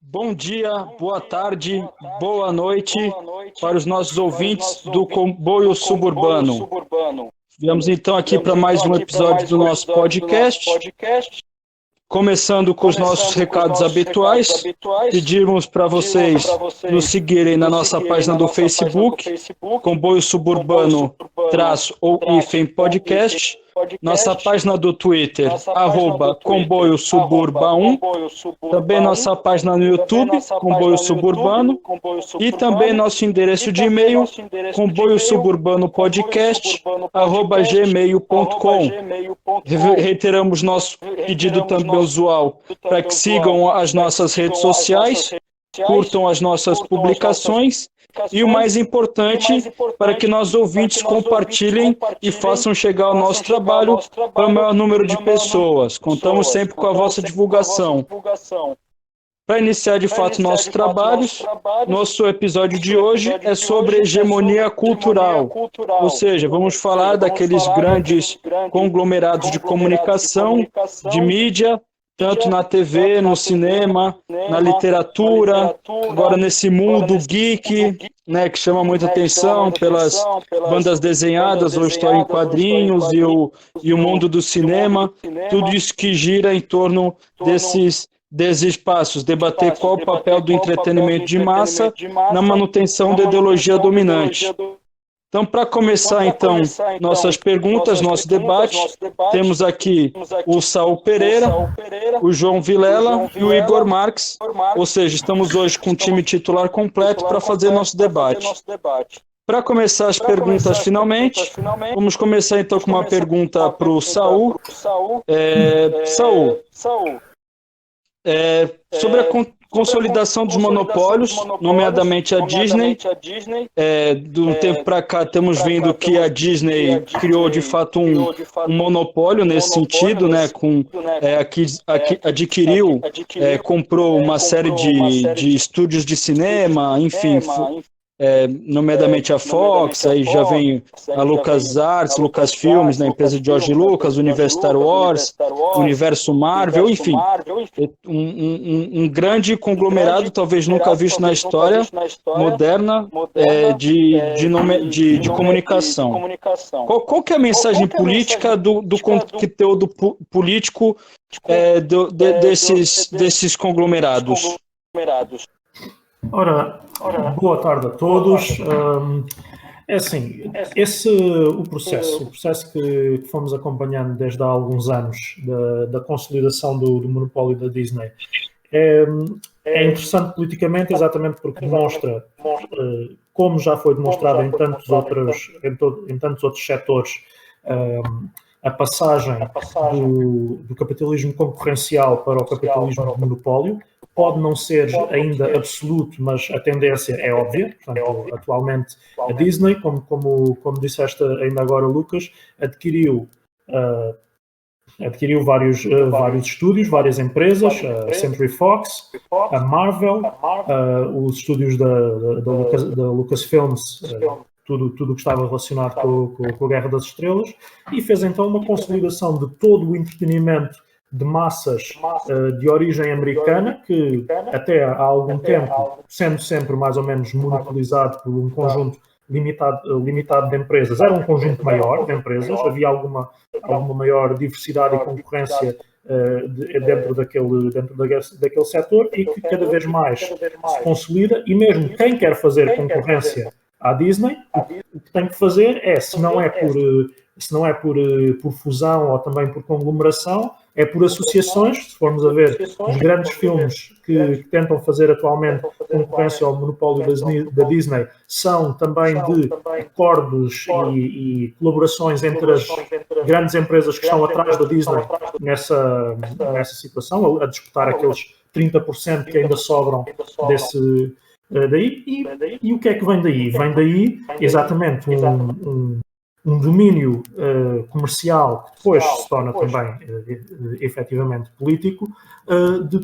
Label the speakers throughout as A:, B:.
A: Bom dia, boa tarde, boa noite para os nossos ouvintes do Comboio Suburbano. Viemos então aqui para mais um episódio do nosso podcast. Começando com os nossos recados habituais, pedimos para vocês nos seguirem na nossa página do Facebook, Comboio Suburbano ou hífen podcast, nossa página do Twitter, @Comboio Suburba 1, também nossa página no YouTube, Comboio Suburbano, e também nosso endereço de e-mail, comboiosuburbanopodcast@gmail.com. Reiteramos nosso pedido também usual para que sigam as nossas redes sociais, curtam as nossas publicações e, o mais importante, para que nossos ouvintes compartilhem e façam chegar o nosso trabalho para o maior número de pessoas. Contamos sempre com a vossa divulgação. Para iniciar de fato nossos trabalhos, nosso episódio de hoje é sobre hegemonia cultural, ou seja, vamos falar daqueles grandes conglomerados de comunicação, de mídia, tanto na TV, no cinema, na literatura, agora nesse mundo geek, né, que chama muita atenção pelas bandas desenhadas ou história em quadrinhos e o mundo do cinema, tudo isso que gira em torno desses espaços, debater qual o papel do entretenimento de massa na manutenção da ideologia dominante. Então, para começar, então, nossas perguntas, nosso debate, temos aqui o Saul Pereira, o João Vilela e o Igor Marques, ou seja, estamos hoje com o time titular completo para fazer nosso debate. Para começar as perguntas, finalmente, vamos começar então com uma pergunta para o Saul. Saul, sobre a consolidação dos monopólios, nomeadamente a Disney. De um tempo para cá, temos vendo que a Disney criou, de fato, um monopólio nesse sentido, né, adquiriu, comprou uma série de estúdios de cinema, enfim, nomeadamente a Fox, aí já vem a LucasArts, Lucasfilmes, na empresa de George Lucas, o Universo Star Wars, o Universo Marvel, enfim, um grande conglomerado, talvez nunca visto na história moderna, de comunicação. Qual que é a mensagem política do conteúdo político desses conglomerados?
B: Ora, boa tarde a todos. É assim, o processo que fomos acompanhando desde há alguns anos da consolidação do monopólio da Disney é interessante politicamente, exatamente porque demonstra, como já foi demonstrado em tantos outros setores, a passagem do capitalismo concorrencial para o capitalismo de monopólio. Pode não ser ainda absoluto, mas a tendência é óbvia. Portanto, atualmente a Disney, como disseste ainda agora, Lucas, adquiriu vários estúdios, várias empresas, a Century Fox, a Marvel, os estúdios da Lucasfilms, tudo que estava relacionado com a Guerra das Estrelas, e fez então uma consolidação de todo o entretenimento de massas de origem americana, que até há algum tempo, sendo sempre mais ou menos monopolizado por um conjunto limitado de empresas, era um conjunto maior de empresas, havia alguma maior diversidade e concorrência dentro daquele setor, e que cada vez mais se consolida, e mesmo quem quer fazer concorrência à Disney, o que tem que fazer é, se não é por fusão ou também por conglomeração, é por associações. Se formos a ver os grandes filmes que tentam fazer atualmente concorrência ao monopólio da Disney, são também de acordos e colaborações entre as grandes empresas que estão atrás da Disney nessa situação, a disputar aqueles 30% que ainda sobram daí. E o que é que vem daí? Vem daí exatamente um domínio comercial, que depois se torna também efetivamente político, de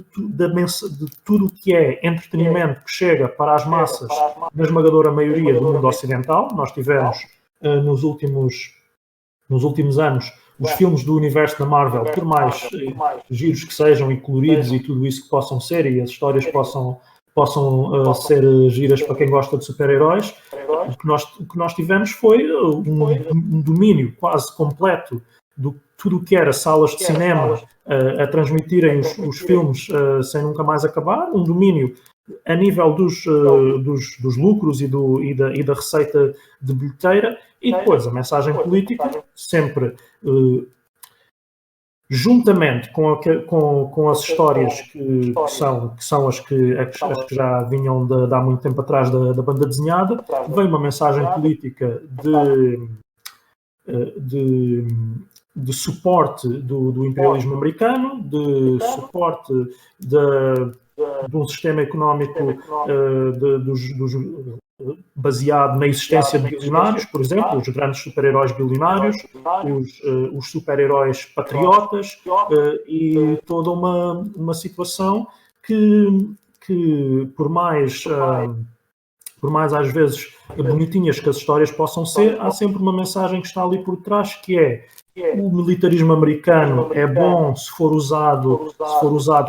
B: tudo o que é entretenimento que chega para as massas, na esmagadora maioria do mundo ocidental. Nós tivemos nos últimos anos os filmes do universo da Marvel, por mais giros que sejam e coloridos e tudo isso que possam ser, e as histórias possam ser giras para quem gosta de super-heróis, o que nós tivemos foi um domínio quase completo de tudo o que era salas de cinema a transmitirem os filmes sem nunca mais acabar, um domínio a nível dos lucros e da receita de bilheteira, e depois a mensagem política, sempre juntamente com as histórias que são as que já vinham de há muito tempo atrás da banda desenhada, vem uma mensagem política de suporte do imperialismo americano, de suporte de um sistema económico baseado na existência de bilionários, por exemplo, os grandes super-heróis bilionários, os super-heróis patriotas, e toda uma situação que por mais às vezes bonitinhas que as histórias possam ser, há sempre uma mensagem que está ali por trás, que é: o militarismo americano é bom se for usado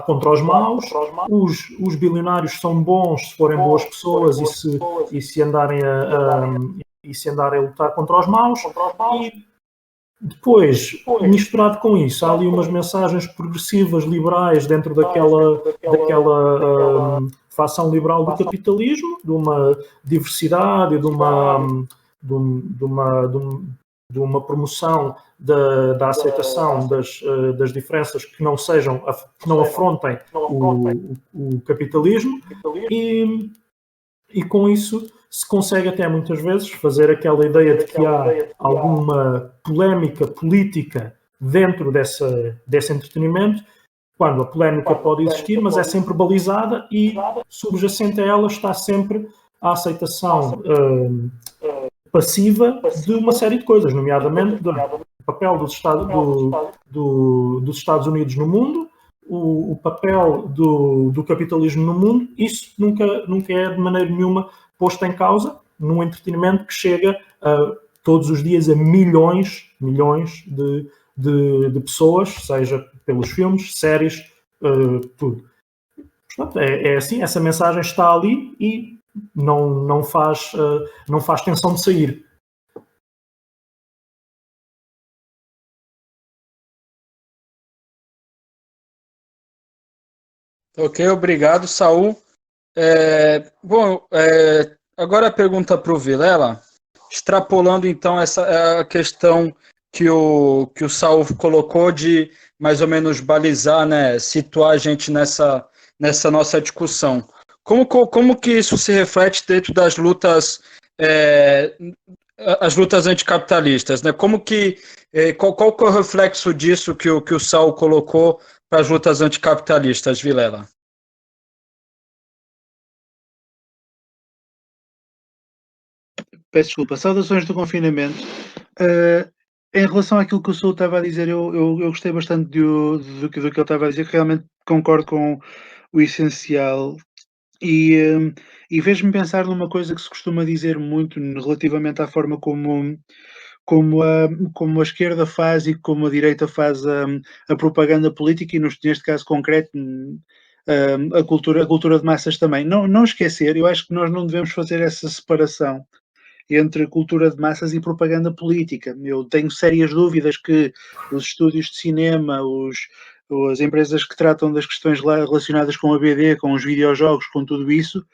B: contra os maus, os bilionários são bons se forem boas pessoas e se andarem a lutar contra os maus, e depois, misturado com isso, há ali umas mensagens progressivas, liberais, dentro daquela facção liberal do capitalismo, de uma diversidade, de uma promoção da aceitação das diferenças que não afrontem o capitalismo, e com isso se consegue até muitas vezes fazer aquela ideia de que há alguma polémica política dentro desse entretenimento, quando a polémica pode existir, mas é sempre balizada, e subjacente a ela está sempre a aceitação passiva de uma série de coisas, nomeadamente do papel dos Estados Unidos no mundo, o papel do capitalismo no mundo. Isso nunca é de maneira nenhuma posto em causa num entretenimento que chega todos os dias a milhões de pessoas, seja pelos filmes, séries, tudo. Portanto, é assim, essa mensagem está ali e não faz tensão de sair.
A: Ok, obrigado, Saul. Agora a pergunta para o Vilela, extrapolando então a questão que o Saul colocou de mais ou menos balizar, né, situar a gente nessa nossa discussão. Como que isso se reflete dentro das lutas, as lutas anticapitalistas, né? Qual que é o reflexo disso que o Saul colocou para as lutas anticapitalistas, Vilela?
C: Peço desculpa, saudações do confinamento. Em relação àquilo que o Sul estava a dizer, eu gostei bastante do que ele estava a dizer, que realmente concordo com o essencial. E vejo-me pensar numa coisa que se costuma dizer muito relativamente à forma como a esquerda faz e como a direita faz a propaganda política, e neste caso concreto, a cultura de massas também. Não esquecer, eu acho que nós não devemos fazer essa separação entre cultura de massas e propaganda política. Eu tenho sérias dúvidas que os estúdios de cinema, as empresas que tratam das questões relacionadas com a BD, com os videojogos, com tudo isso,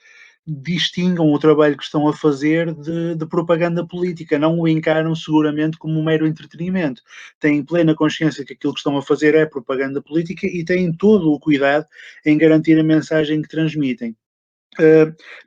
C: distingam o trabalho que estão a fazer de propaganda política, não o encaram seguramente como um mero entretenimento. Têm plena consciência que aquilo que estão a fazer é propaganda política e têm todo o cuidado em garantir a mensagem que transmitem.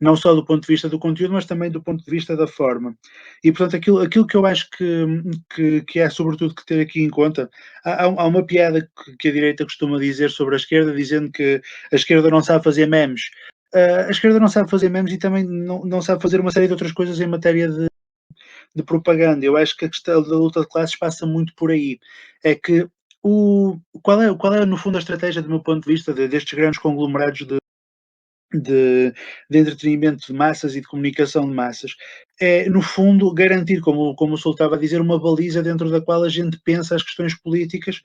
C: Não só do ponto de vista do conteúdo, mas também do ponto de vista da forma. E, portanto, aquilo que eu acho que é sobretudo que ter aqui em conta, há uma piada que a direita costuma dizer sobre a esquerda, dizendo que a esquerda não sabe fazer memes. A esquerda não sabe fazer memes e também não sabe fazer uma série de outras coisas em matéria de propaganda. Eu acho que a questão da luta de classes passa muito por aí. É que qual é, no fundo, a estratégia, do meu ponto de vista, destes grandes conglomerados de entretenimento de massas e de comunicação de massas. É, no fundo, garantir, como o Sul estava a dizer, uma baliza dentro da qual a gente pensa as questões políticas,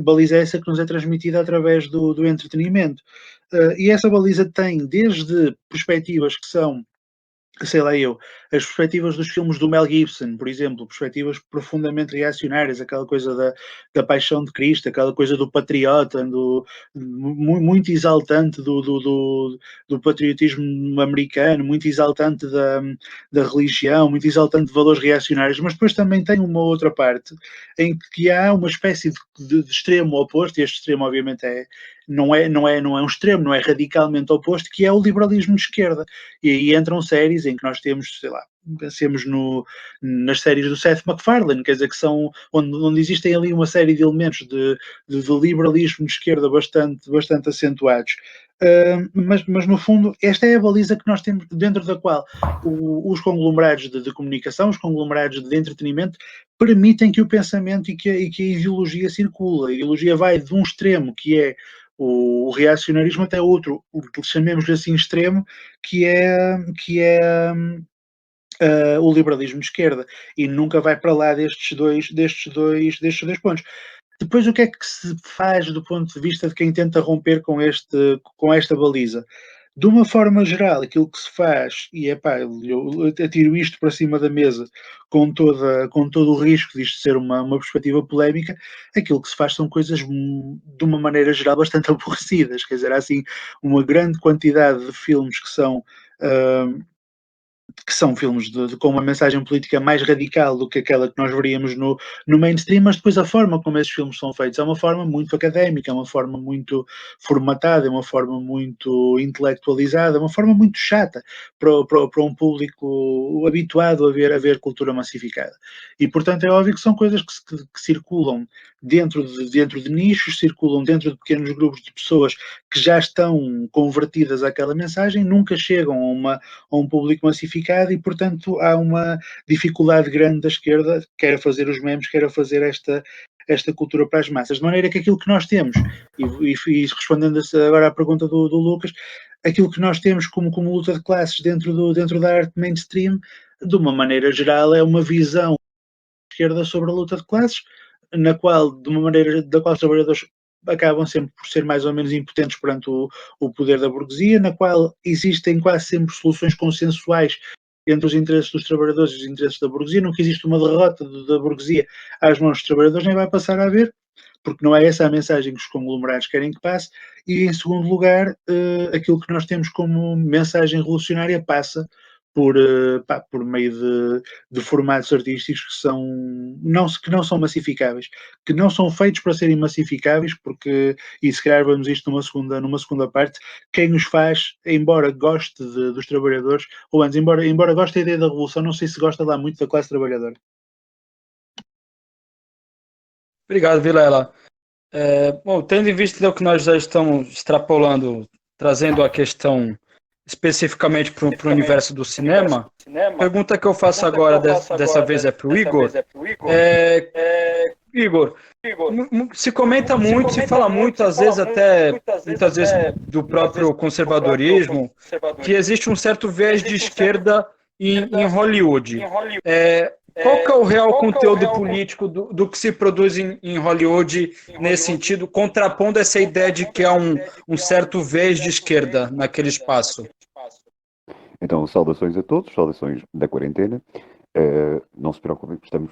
C: baliza essa que nos é transmitida através do entretenimento. E essa baliza tem desde perspectivas que são, sei lá eu, as perspectivas dos filmes do Mel Gibson, por exemplo, perspectivas profundamente reacionárias, aquela coisa da paixão de Cristo, aquela coisa do patriota, muito exaltante do patriotismo americano, muito exaltante da religião, muito exaltante de valores reacionários, mas depois também tem uma outra parte em que há uma espécie de extremo oposto, e este extremo obviamente não é um extremo, não é radicalmente oposto, que é o liberalismo de esquerda. E aí entram séries em que nós temos, sei lá, pensemos nas séries do Seth MacFarlane, quer dizer, que são onde existem ali uma série de elementos de liberalismo de esquerda bastante acentuados. Mas no fundo, esta é a baliza que nós temos, dentro da qual os conglomerados de comunicação, os conglomerados de entretenimento, permitem que o pensamento e que a ideologia circula. A ideologia vai de um extremo, que é o reacionarismo, até outro, o que chamemos assim extremo, que é o liberalismo de esquerda, e nunca vai para lá destes dois pontos. Depois, o que é que se faz do ponto de vista de quem tenta romper com esta baliza? De uma forma geral, aquilo que se faz, e eu atiro isto para cima da mesa com todo o risco disto ser uma perspectiva polémica, aquilo que se faz são coisas, de uma maneira geral, bastante aborrecidas. Quer dizer, há assim uma grande quantidade de filmes que são filmes com uma mensagem política mais radical do que aquela que nós veríamos no mainstream, mas depois a forma como esses filmes são feitos é uma forma muito académica, é uma forma muito formatada, é uma forma muito intelectualizada, é uma forma muito chata para um público habituado a ver cultura massificada. E, portanto, é óbvio que são coisas que circulam dentro de nichos, circulam dentro de pequenos grupos de pessoas que já estão convertidas àquela mensagem, nunca chegam a um público massificado e, portanto, há uma dificuldade grande da esquerda, quer a fazer os memes, quer a fazer esta cultura para as massas. De maneira que aquilo que nós temos, e respondendo agora à pergunta do Lucas, aquilo que nós temos como luta de classes dentro da arte mainstream, de uma maneira geral, é uma visão esquerda sobre a luta de classes, na qual, de uma maneira, da qual os trabalhadores acabam sempre por ser mais ou menos impotentes perante o poder da burguesia, na qual existem quase sempre soluções consensuais entre os interesses dos trabalhadores e os interesses da burguesia. Nunca existe uma derrota da burguesia às mãos dos trabalhadores, nem vai passar a haver, porque não é essa a mensagem que os conglomerados querem que passe. E, em segundo lugar, aquilo que nós temos como mensagem revolucionária passa por meio de formatos artísticos que não são massificáveis, que não são feitos para serem massificáveis, porque, e se calhar vamos isto numa segunda parte, quem os faz, embora goste dos trabalhadores, ou antes, embora goste da ideia da revolução, não sei se gosta lá muito da classe trabalhadora.
A: Obrigado, Vilela. Bom, tendo em vista o que nós já estamos extrapolando, trazendo a questão especificamente para o universo do cinema, a pergunta que eu faço agora, dessa vez, é para o Igor. Igor, se comenta muito, se fala muito, às vezes até, muitas vezes, do próprio conservadorismo, que existe um certo viés de esquerda em Hollywood. Qual que é o real conteúdo político do que se produz em Hollywood nesse sentido, contrapondo essa ideia de que há um certo viés de esquerda naquele espaço?
D: Então, saudações a todos, saudações da quarentena. Não se preocupem, estamos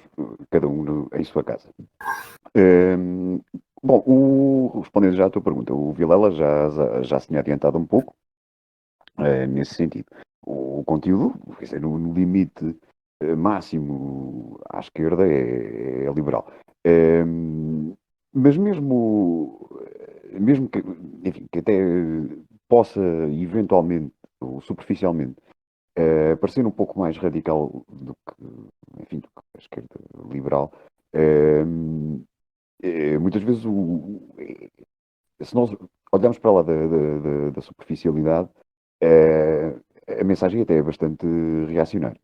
D: cada um em sua casa. Bom, respondendo já à tua pergunta, o Vilela já se tinha adiantado um pouco nesse sentido. O conteúdo, quer dizer, no limite máximo à esquerda é liberal. Mas mesmo que, enfim, que até possa eventualmente ou superficialmente parecer um pouco mais radical do que a esquerda liberal, muitas vezes se nós olharmos para lá da superficialidade, a mensagem até é bastante reacionária.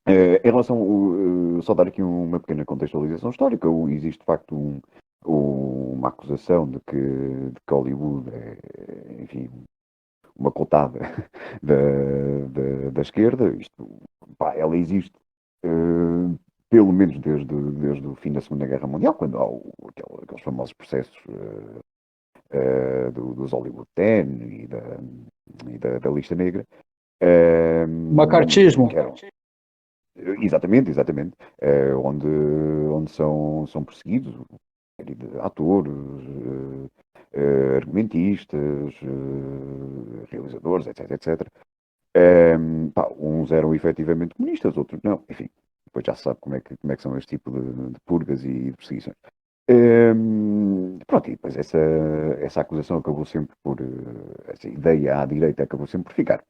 D: Em relação, só dar aqui uma pequena contextualização histórica, existe de facto uma acusação de que Hollywood é, enfim, uma cotada da esquerda. Isto, pá, ela existe pelo menos desde o fim da Segunda Guerra Mundial, quando há aqueles famosos processos dos Hollywood Ten da lista negra.
A: Macartismo.
D: Que eram, exatamente, onde são perseguidos atores, argumentistas, realizadores, etc. Pá, uns eram efetivamente comunistas, outros não. Enfim, depois já se sabe como é que são este tipo de purgas e de perseguições. Pronto, e depois essa acusação acabou sempre essa ideia à direita acabou sempre por ficar.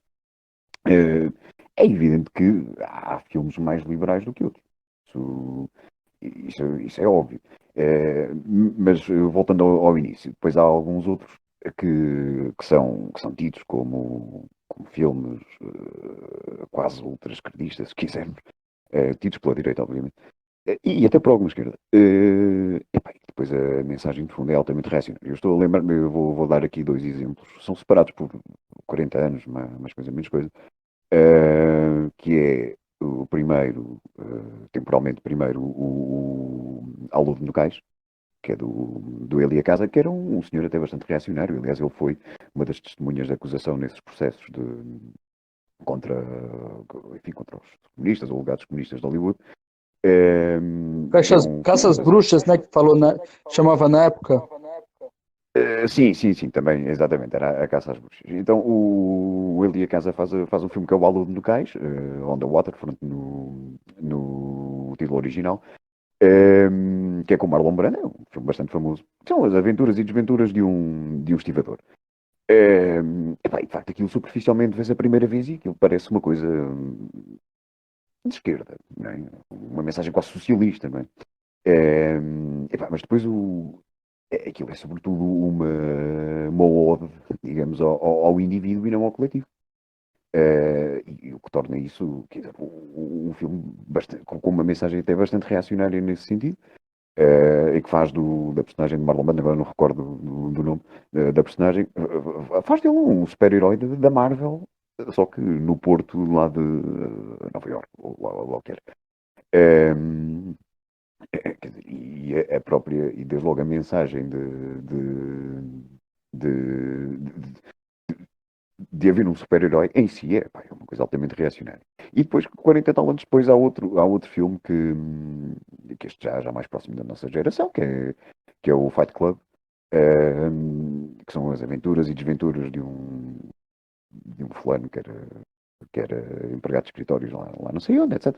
D: Eh, É evidente que há filmes mais liberais do que outros. Isso, isso é óbvio. Mas voltando ao início, depois há alguns outros que são tidos como filmes quase ultra-esquerdistas, se quisermos, tidos pela direita, obviamente, e até por alguma esquerda. Epá, e depois a mensagem de fundo é altamente reacionária. Eu estou a lembrar-me, eu vou dar aqui dois exemplos, são separados por 40 anos, mais coisa, menos coisa, que é o primeiro, temporalmente primeiro, o Alude no Cais, que é do Elia Casa, que era um senhor até bastante reacionário. Aliás, ele foi uma das testemunhas de acusação nesses processos contra, enfim, contra os comunistas ou alegados comunistas de Hollywood. Que é um
A: Caças bruxas, né, que chamava na época.
D: Sim, também, exatamente, era a Caça às Bruxas. Então, o Elia Casa faz um filme que é o Alude no Cais, On the Waterfront no título original, que é com Marlon Brando, é um filme bastante famoso. São as aventuras e desventuras de um estivador. Epá, e de facto, aquilo superficialmente vês a primeira vez e aquilo parece uma coisa de esquerda, não é? Uma mensagem quase socialista, não é? Epá, mas depois aquilo é sobretudo uma ode, digamos, ao indivíduo e não ao coletivo. E o que torna isso, quer dizer, um filme com uma mensagem até bastante reacionária nesse sentido, e que faz da personagem de Marlon Brando, agora não recordo do nome da personagem, faz dele um super-herói da Marvel, só que no Porto lá de Nova York, ou lá o que era. Quer dizer, e a própria, e desde logo a mensagem de, de haver um super-herói em si pá, é uma coisa altamente reacionária. E depois, 40 e tal anos depois, há outro filme que este já mais próximo da nossa geração, que é o Fight Club, que são as aventuras e desventuras de um fulano que era empregado de escritórios lá não sei onde, etc.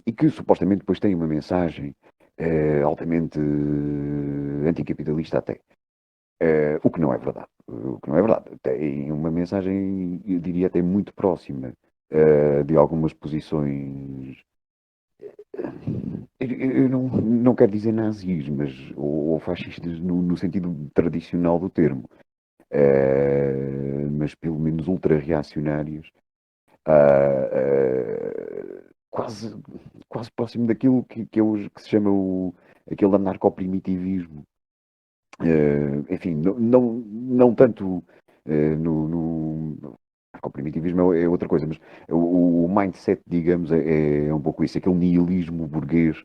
D: E que supostamente depois tem uma mensagem altamente anticapitalista até. O que não é verdade. O que não é verdade. Tem uma mensagem, eu diria até muito próxima de algumas posições. Eu não quero dizer nazis, mas ou fascistas no sentido tradicional do termo, mas pelo menos ultra-reacionárias, quase, quase próximo daquilo que hoje que se chama aquele anarcoprimitivismo. Enfim, não tanto no primitivismo é outra coisa, mas o mindset, digamos, é um pouco isso, aquele nihilismo burguês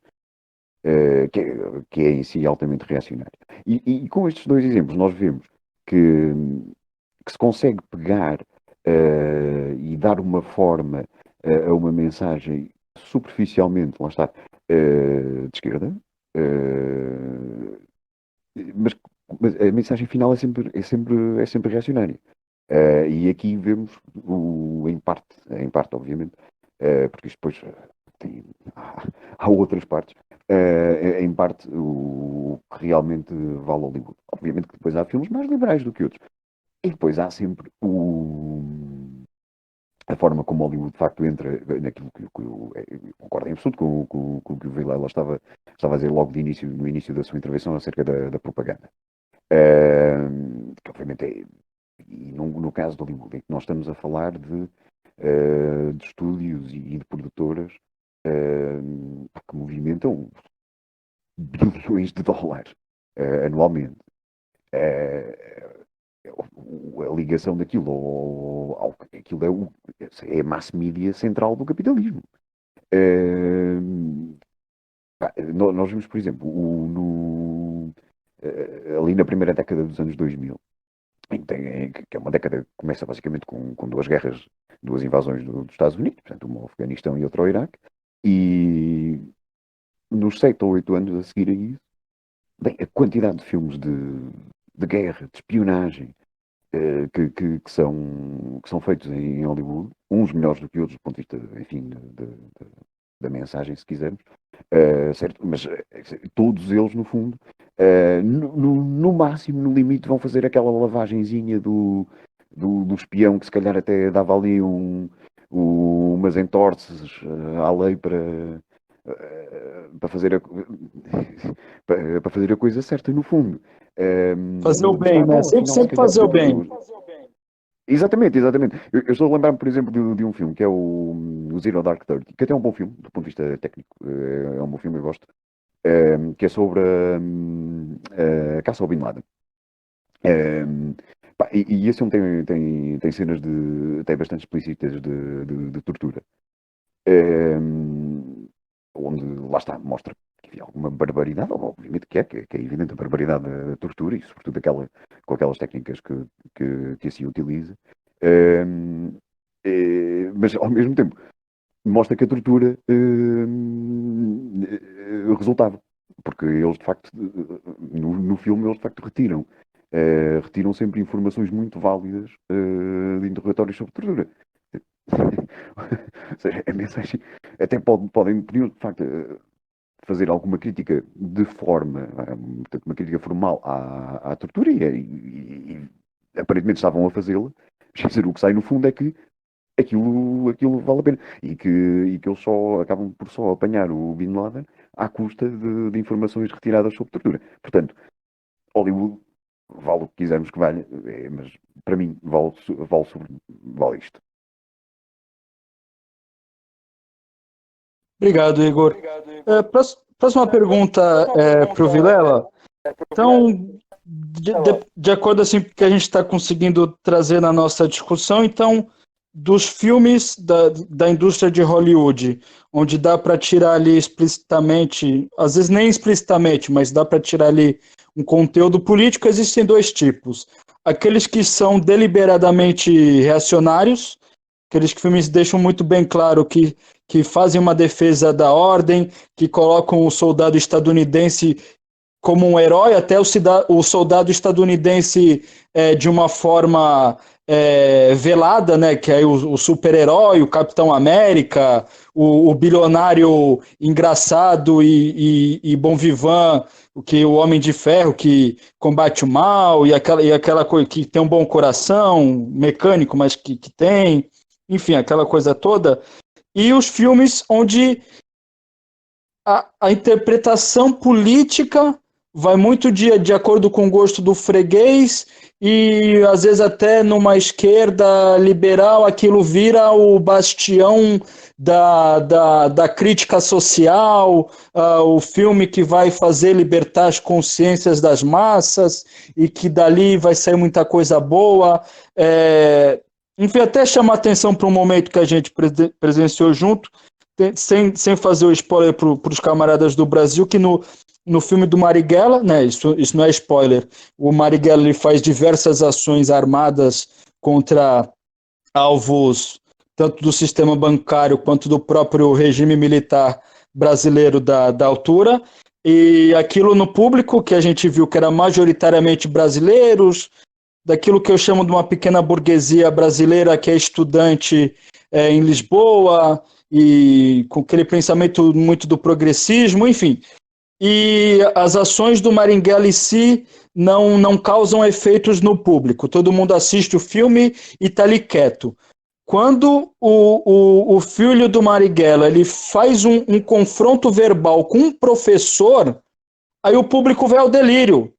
D: que é em si altamente reacionário. E com estes dois exemplos nós vemos que se consegue pegar e dar uma forma a uma mensagem superficialmente, lá está, de esquerda, mas, mas a mensagem final é sempre reacionária. E aqui vemos, em parte, obviamente, porque isto depois há outras partes, em parte o que realmente vale Hollywood. Obviamente que depois há filmes mais liberais do que outros. E depois há sempre a forma como Hollywood de facto entra naquilo que eu concordo em absoluto com o que o Vilela estava a dizer logo no início da sua intervenção acerca da propaganda. Que obviamente e no caso de Hollywood, em que nós estamos a falar de estúdios e de produtoras que movimentam bilhões de dólares anualmente. a ligação daquilo aquilo é a mass media central do capitalismo. Nós vimos, por exemplo, ali na primeira década dos anos 2000, que é uma década que começa basicamente com duas guerras, duas invasões dos Estados Unidos, portanto, uma ao Afeganistão e outra ao Iraque, e nos 7 ou 8 anos a seguir a isso, bem, a quantidade de filmes de guerra, de espionagem, que são feitos em Hollywood, uns melhores do que outros do ponto de vista, enfim, da mensagem, se quisermos, certo? Mas todos eles, no fundo, no máximo, no limite, vão fazer aquela lavagenzinha do espião que se calhar até dava ali umas entorces à lei para fazer para fazer a coisa certa, no fundo.
A: Fazer o bem, né? Sempre fazer o bem.
D: Exatamente. Eu estou a lembrar-me, por exemplo, de um filme que é o Zero Dark Thirty, que até é um bom filme, do ponto de vista técnico. É um bom filme, eu gosto. Que é sobre a caça ao Bin Laden. E esse filme tem cenas até bastante explícitas de tortura. Onde, lá está, mostra que havia alguma barbaridade, obviamente que é evidente a barbaridade da tortura, e sobretudo com aquelas técnicas que se utiliza, mas ao mesmo tempo mostra que a tortura resultava, porque eles de facto, no filme, eles de facto retiram sempre informações muito válidas de interrogatórios sobre tortura. Ou seja, a mensagem até podiam de facto fazer alguma crítica de forma, portanto, uma crítica formal à tortura e aparentemente estavam a fazê-la, mas o que sai no fundo é que aquilo vale a pena e que eles só acabam por só apanhar o Bin Laden à custa de informações retiradas sobre tortura. Portanto, Hollywood vale o que quisermos que valha, mas para mim vale isto.
A: Obrigado, Igor. Próxima pergunta para o Vilela. Então, de acordo assim que a gente está conseguindo trazer na nossa discussão, então, dos filmes da indústria de Hollywood, onde dá para tirar ali explicitamente, às vezes nem explicitamente, mas dá para tirar ali um conteúdo político, existem dois tipos. Aqueles que são deliberadamente reacionários, aqueles filmes deixam muito bem claro que fazem uma defesa da ordem, que colocam o soldado estadunidense como um herói, até o soldado estadunidense de uma forma velada, né? Que é o super-herói, o Capitão América, o bilionário engraçado e bom vivant, o Homem de Ferro que combate o mal, e aquela coisa que tem um bom coração, mecânico, mas que tem, enfim, aquela coisa toda. E os filmes onde a interpretação política vai muito de acordo com o gosto do freguês e, às vezes, até numa esquerda liberal, aquilo vira o bastião da crítica social, o filme que vai fazer libertar as consciências das massas e que dali vai sair muita coisa boa. Enfim, até chamar atenção para um momento que a gente presenciou junto, sem fazer o spoiler para os camaradas do Brasil, que no filme do Marighella, né, isso não é spoiler, o Marighella ele faz diversas ações armadas contra alvos tanto do sistema bancário quanto do próprio regime militar brasileiro da altura, e aquilo no público que a gente viu que era majoritariamente brasileiros, daquilo que eu chamo de uma pequena burguesia brasileira que é estudante em Lisboa, e com aquele pensamento muito do progressismo, enfim. E as ações do Marighella em si não causam efeitos no público. Todo mundo assiste o filme e está ali quieto. Quando o filho do Marighella ele faz um confronto verbal com um professor, aí o público vai ao delírio.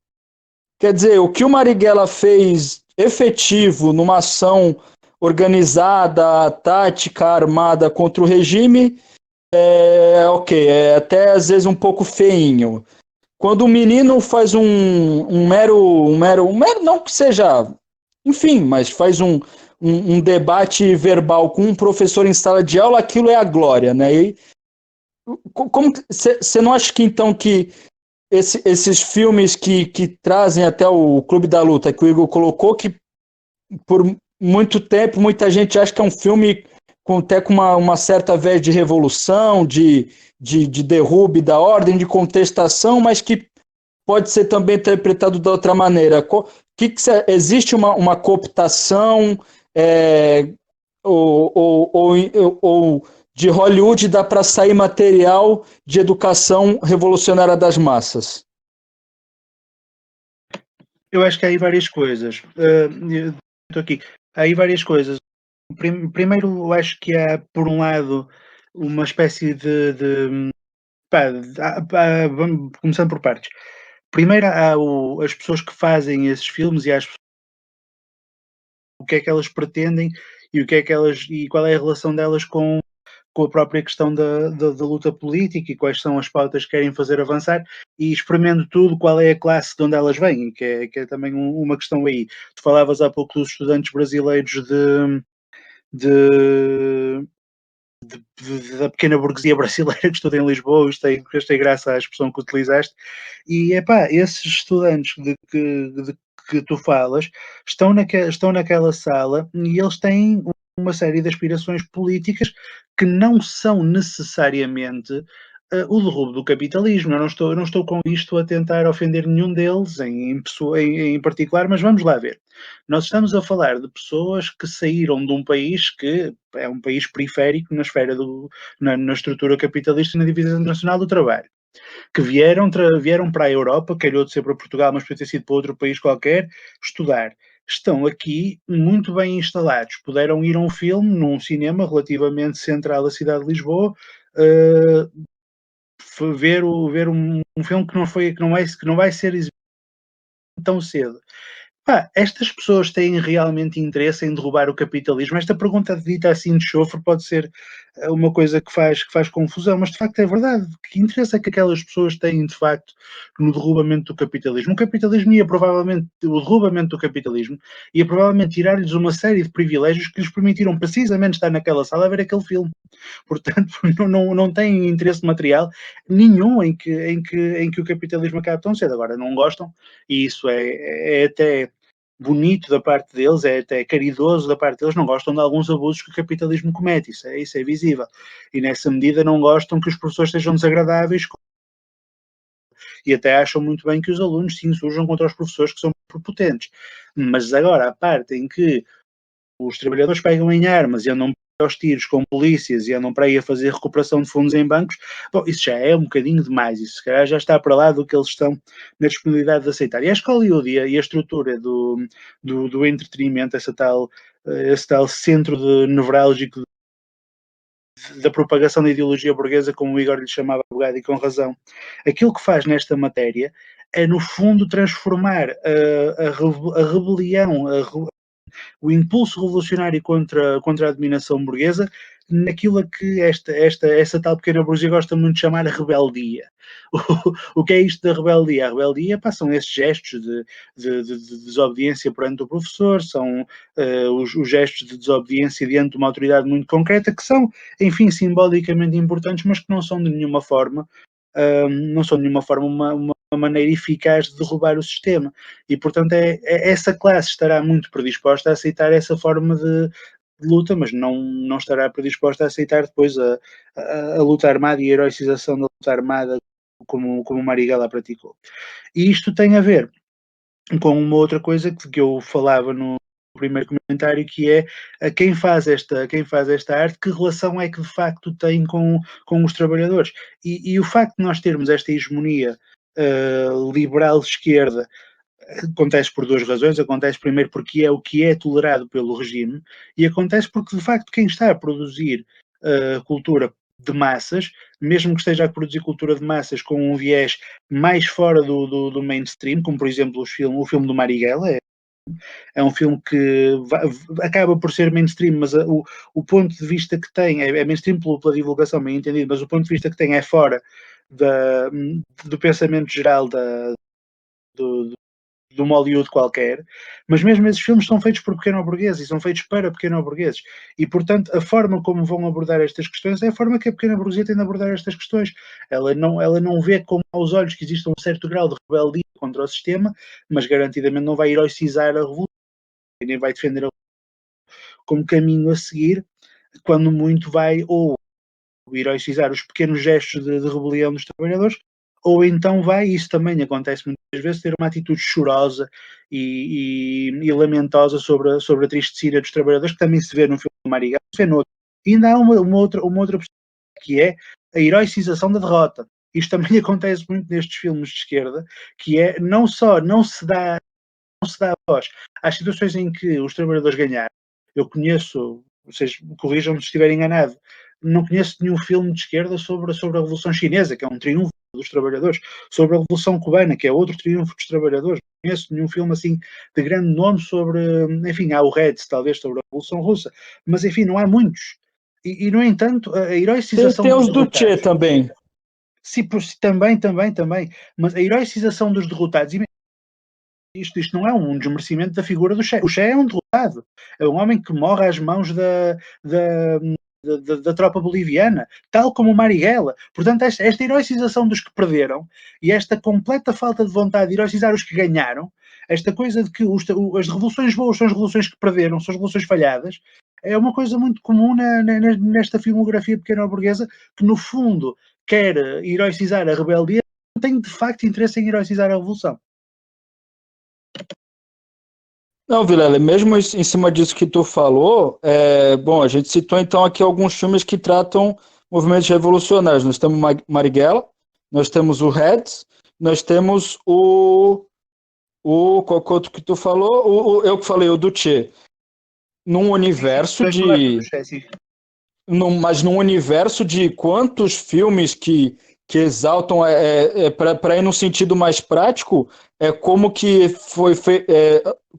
A: Quer dizer, o que o Marighella fez efetivo numa ação organizada, tática, armada contra o regime, é até às vezes um pouco feinho. Quando o menino faz um mero, não que seja enfim, mas faz um debate verbal com um professor em sala de aula, aquilo é a glória, né? E como você não acha que então que esses filmes que trazem até o Clube da Luta, que o Igor colocou, que por muito tempo muita gente acha que é um filme até com uma certa vez de revolução, de derrube da ordem, de contestação, mas que pode ser também interpretado de outra maneira. Existe uma cooptação ou de Hollywood dá para sair material de educação revolucionária das massas?
C: Eu acho que há aí várias coisas. Estou aqui. Há aí várias coisas. Primeiro, eu acho que há, por um lado, uma espécie vamos começando por partes. Primeiro há as pessoas que fazem esses filmes e o que é que elas pretendem e o que é que e qual é a relação delas com a própria questão da luta política e quais são as pautas que querem fazer avançar, e experimento tudo, qual é a classe de onde elas vêm, que é também uma questão aí. Tu falavas há pouco dos estudantes brasileiros da pequena burguesia brasileira que estuda em Lisboa, gostei graça à expressão que utilizaste, e esses estudantes que tu falas estão naquela sala e eles têm uma série de aspirações políticas que não são necessariamente o derrubo do capitalismo. Eu não estou com isto a tentar ofender nenhum deles em particular, mas vamos lá ver. Nós estamos a falar de pessoas que saíram de um país que é um país periférico na estrutura capitalista e na divisão internacional do trabalho, que vieram para a Europa, calhou de ser para Portugal, mas podia ter sido para outro país qualquer, estudar. Estão aqui muito bem instalados. Puderam ir a um filme num cinema relativamente central da cidade de Lisboa, ver um filme que não vai ser exibido tão cedo. Estas pessoas têm realmente interesse em derrubar o capitalismo? Esta pergunta dita assim de chofre pode ser uma coisa que faz confusão, mas de facto é verdade. Que interesse é que aquelas pessoas têm de facto no derrubamento do capitalismo? O derrubamento do capitalismo ia provavelmente tirar-lhes uma série de privilégios que lhes permitiram precisamente estar naquela sala a ver aquele filme. Portanto, não têm interesse material nenhum em que o capitalismo acabe tão cedo. Agora, não gostam, e isso é até bonito da parte deles, é até caridoso da parte deles, não gostam de alguns abusos que o capitalismo comete, isso é visível. E nessa medida não gostam que os professores sejam desagradáveis e até acham muito bem que os alunos se insurjam contra os professores que são prepotentes. Mas agora, a parte em que os trabalhadores pegam em armas e andam aos tiros com polícias e andam para aí a fazer recuperação de fundos em bancos, bom, isso já é um bocadinho demais, isso se calhar já está para lá do que eles estão na disponibilidade de aceitar. E acho que Hollywood e a estrutura do entretenimento, esse tal centro nevrálgico da propagação da ideologia burguesa, como o Igor lhe chamava a bocado, e com razão, aquilo que faz nesta matéria é, no fundo, transformar a rebelião, o impulso revolucionário contra a dominação burguesa naquilo a que essa tal pequena burguesia gosta muito de chamar a rebeldia. O que é isto da rebeldia? A rebeldia são esses gestos de desobediência perante o professor, são os gestos de desobediência diante de uma autoridade muito concreta, que são, enfim, simbolicamente importantes, mas que não são de nenhuma forma uma maneira eficaz de derrubar o sistema. E, portanto, essa classe estará muito predisposta a aceitar essa forma de luta, mas não estará predisposta a aceitar depois a luta armada e a heroicização da luta armada como o Marighella praticou. E isto tem a ver com uma outra coisa que eu falava no primeiro comentário, que é quem faz esta arte, que relação é que de facto tem com os trabalhadores. E o facto de nós termos esta hegemonia liberal de esquerda acontece por duas razões. Acontece primeiro porque é o que é tolerado pelo regime, e acontece porque de facto quem está a produzir cultura de massas, mesmo que esteja a produzir cultura de massas com um viés mais fora do mainstream, como por exemplo o filme do Marighella, é um filme que acaba por ser mainstream, mas o ponto de vista que tem é mainstream pela divulgação, bem entendido, mas o ponto de vista que tem é fora do pensamento geral do de um Hollywood qualquer, mas mesmo esses filmes são feitos por pequeno-burgueses e são feitos para pequeno-burgueses. E, portanto, a forma como vão abordar estas questões é a forma que a pequena burguesia tem de abordar estas questões. Ela não vê com maus olhos que existe um certo grau de rebeldia contra o sistema, mas garantidamente não vai heroicizar a revolução, nem vai defender a revolução como caminho a seguir, quando muito vai ou heroicizar os pequenos gestos de rebelião dos trabalhadores, ou então vai, isso também acontece muitas vezes, ter uma atitude chorosa e lamentosa sobre a triste síria dos trabalhadores, que também se vê no filme do Marighella, se vê no outro. E ainda há uma outra possibilidade, que é a heroicização da derrota. Isto também acontece muito nestes filmes de esquerda, que é não se dá voz às situações em que os trabalhadores ganharam. Eu conheço, vocês corrijam-me se estiver enganado, não conheço nenhum filme de esquerda sobre a Revolução Chinesa, que é um triunfo dos trabalhadores, sobre a Revolução Cubana, que é outro triunfo dos trabalhadores. Não conheço nenhum filme assim de grande nome sobre, enfim, há o Reds, talvez, sobre a Revolução Russa, mas enfim, não há muitos. E no entanto, a heroicização
A: Tem os
C: dos
A: do Che
C: derrotados...
A: também.
C: Sim, também, mas a heroicização dos derrotados... Isto não é um desmerecimento da figura do Che. O Che é um derrotado. É um homem que morre às mãos da tropa boliviana, tal como o Marighella. Portanto, esta heroicização dos que perderam e esta completa falta de vontade de heroicizar os que ganharam, esta coisa de que as revoluções boas são as revoluções que perderam, são as revoluções falhadas, é uma coisa muito comum nesta filmografia pequeno-burguesa, que no fundo quer heroicizar a rebeldia, não tem de facto interesse em heroicizar a revolução.
A: Não, Vilela, mesmo em cima disso que tu falou, bom, a gente citou então aqui alguns filmes que tratam movimentos revolucionários. Nós temos Marighella, nós temos o Reds, nós temos qual outro que tu falou? Eu que falei, o do Che. Num universo mas num universo de quantos filmes que exaltam, para ir no sentido mais prático, é como que foi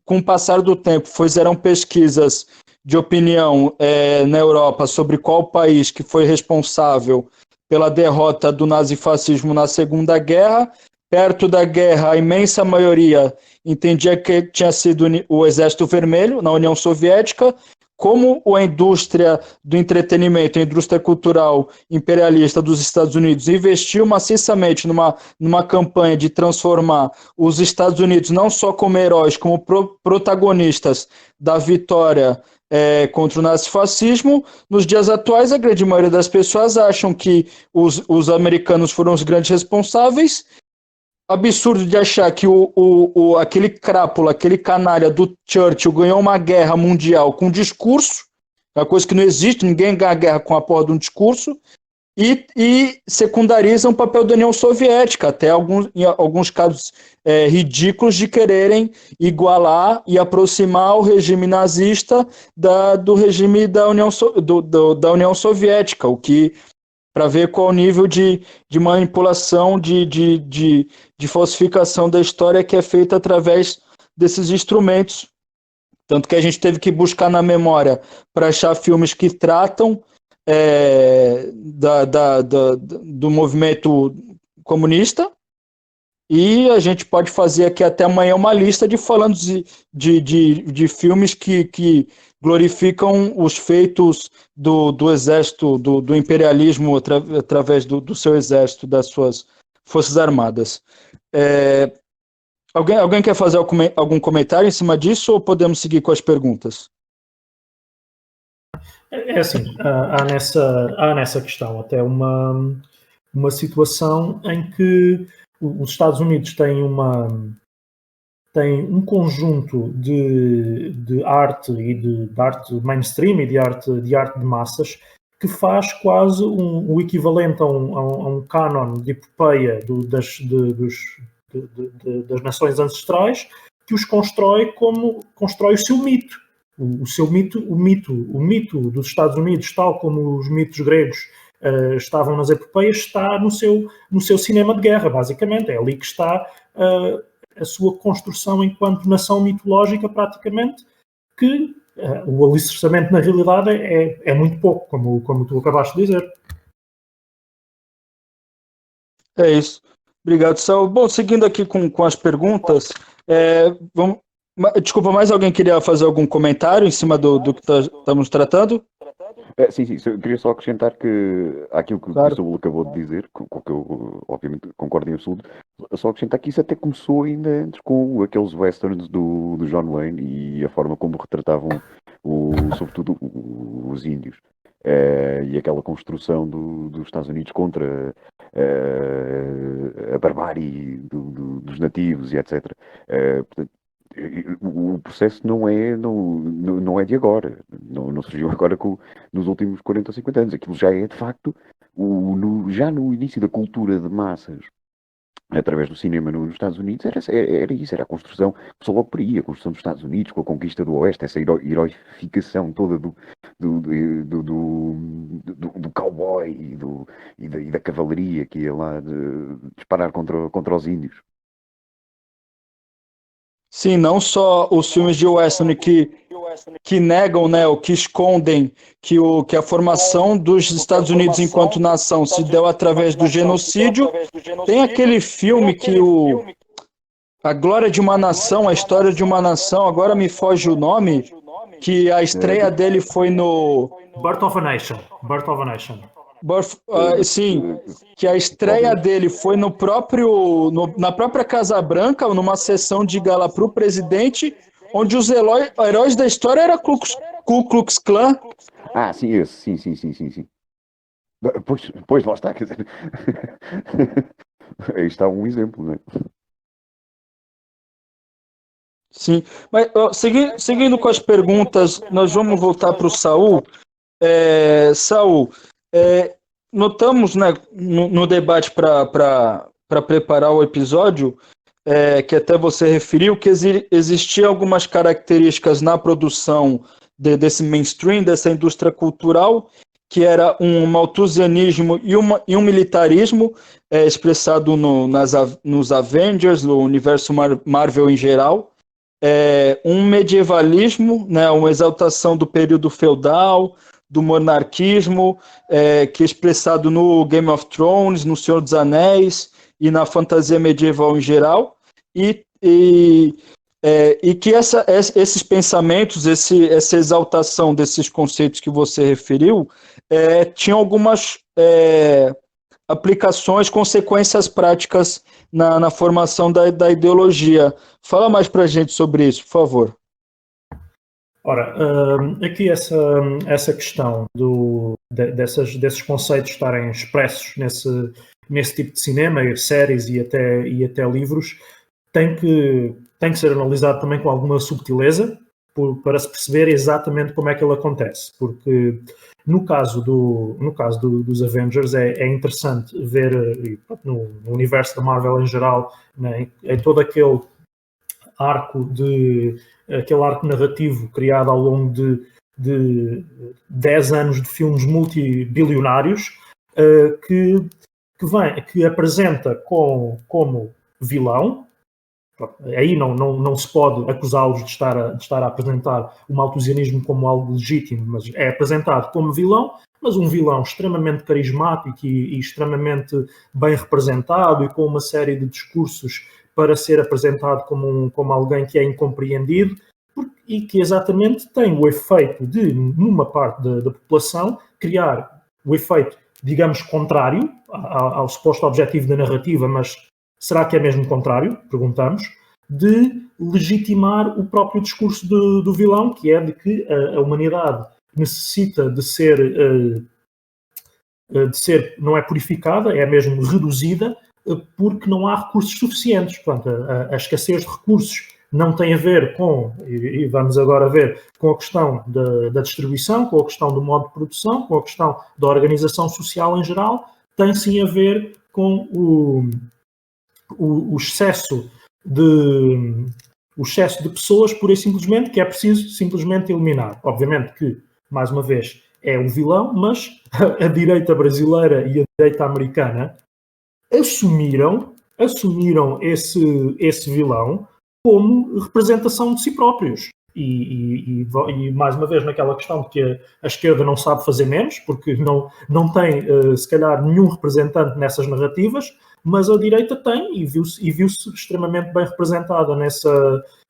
A: com o passar do tempo, fizeram pesquisas de opinião na Europa sobre qual país que foi responsável pela derrota do nazifascismo na Segunda Guerra. Perto da guerra, a imensa maioria entendia que tinha sido o Exército Vermelho, na União Soviética. Como a indústria do entretenimento, a indústria cultural imperialista dos Estados Unidos investiu maciçamente numa campanha de transformar os Estados Unidos não só como heróis, como protagonistas da vitória contra o nazifascismo, nos dias atuais a grande maioria das pessoas acham que os americanos foram os grandes responsáveis. Absurdo de achar que aquele crápula, aquele canalha do Churchill ganhou uma guerra mundial com discurso, uma coisa que não existe, ninguém ganha guerra com a porra de um discurso, e secundarizam o papel da União Soviética, até em alguns casos ridículos de quererem igualar e aproximar o regime nazista do regime da União Soviética, o que para ver qual o nível de manipulação, de falsificação da história que é feita através desses instrumentos. Tanto que a gente teve que buscar na memória para achar filmes que tratam do movimento comunista, e a gente pode fazer aqui até amanhã uma lista falando de filmes que glorificam os feitos do exército, do imperialismo através do seu exército, das suas forças armadas. Alguém quer fazer algum comentário em cima disso ou podemos seguir com as perguntas?
B: É assim, há nessa questão até uma situação em que os Estados Unidos têm um conjunto de arte e de arte mainstream e de arte de massas que faz quase o equivalente a um cânon de epopeia das nações ancestrais, que os constrói como constrói o seu mito. O mito dos Estados Unidos, tal como os mitos gregos estavam nas epopeias, está no seu cinema de guerra, basicamente. É ali que está a sua construção enquanto nação mitológica, praticamente, que o alicerçamento na realidade é muito pouco, como tu acabaste de dizer.
A: É isso. Obrigado, Saul. Bom, seguindo aqui com as perguntas, desculpa, mais alguém queria fazer algum comentário em cima do que estamos tratando?
D: Sim, eu queria só acrescentar que aquilo que
A: Claro.
D: o Saúl acabou de dizer, com que eu obviamente concordo em absoluto, só acrescentar que isso até começou ainda antes com aqueles westerns do John Wayne e a forma como retratavam, sobretudo, os índios. E aquela construção dos Estados Unidos contra a barbárie dos nativos e etc. Portanto, o processo não é de agora, não surgiu agora nos últimos 40 ou 50 anos. Aquilo já é, de facto, já no início da cultura de massas, através do cinema nos Estados Unidos, era isso, era a construção, começou logo por aí, a construção dos Estados Unidos, com a conquista do Oeste, essa heroificação toda do cowboy e da cavalaria que ia lá disparar contra os índios.
A: Sim, não só os filmes de western que negam, né, ou que escondem que a formação dos Estados Unidos enquanto nação se deu através do genocídio. Tem aquele filme que A Glória de uma Nação, a História de uma Nação, agora me foge o nome, que a estreia dele foi no...
B: Birth of a Nation. Birth of a Nation.
A: Sim, que a estreia dele foi na própria Casa Branca, numa sessão de gala para o presidente, onde os heróis da história eram Ku Klux Klan.
D: Ah, sim, esse, sim. Pois lá está, quer dizer. Aí está um exemplo, não é?
A: Sim, mas seguindo com as perguntas, nós vamos voltar para o Saul. Saul, notamos, né, no debate para preparar o episódio, que até você referiu, que existiam algumas características na produção desse mainstream, dessa indústria cultural, que era um malthusianismo e um militarismo expressado nos Avengers, no universo Marvel em geral, um medievalismo, né, uma exaltação do período feudal, do monarquismo, que é expressado no Game of Thrones, no Senhor dos Anéis e na fantasia medieval em geral, e que esses pensamentos, essa exaltação desses conceitos que você referiu, tinham algumas aplicações, consequências práticas na formação da ideologia. Fala mais para a gente sobre isso, por favor.
B: Ora, aqui essa questão desses conceitos estarem expressos nesse tipo de cinema, séries e até livros, tem que ser analisado também com alguma subtileza para se perceber exatamente como é que ele acontece. Porque no caso dos Avengers é interessante ver no universo da Marvel em geral, né, em todo aquele arco narrativo criado ao longo de 10 anos de filmes multibilionários, que apresenta como vilão. Aí não se pode acusá-los de estar a apresentar o malthusianismo como algo legítimo, mas é apresentado como vilão, mas um vilão extremamente carismático e extremamente bem representado e com uma série de discursos para ser apresentado como alguém que é incompreendido e que exatamente tem o efeito de, numa parte da população, criar o efeito, digamos, contrário ao suposto objetivo da narrativa, mas será que é mesmo contrário? Perguntamos. De legitimar o próprio discurso do vilão, que é de que a humanidade necessita de ser, não é purificada, é mesmo reduzida, porque não há recursos suficientes. Portanto, a escassez de recursos não tem a ver e vamos agora ver, com a questão da distribuição, com a questão do modo de produção, com a questão da organização social em geral, tem sim a ver com o excesso de pessoas, pura e simplesmente, que é preciso simplesmente eliminar. Obviamente que, mais uma vez, é um vilão, mas a direita brasileira e a direita americana assumiram esse vilão como representação de si próprios. E mais uma vez naquela questão de que a esquerda não sabe fazer menos, porque não tem, se calhar, nenhum representante nessas narrativas, mas a direita tem, e viu-se extremamente bem representada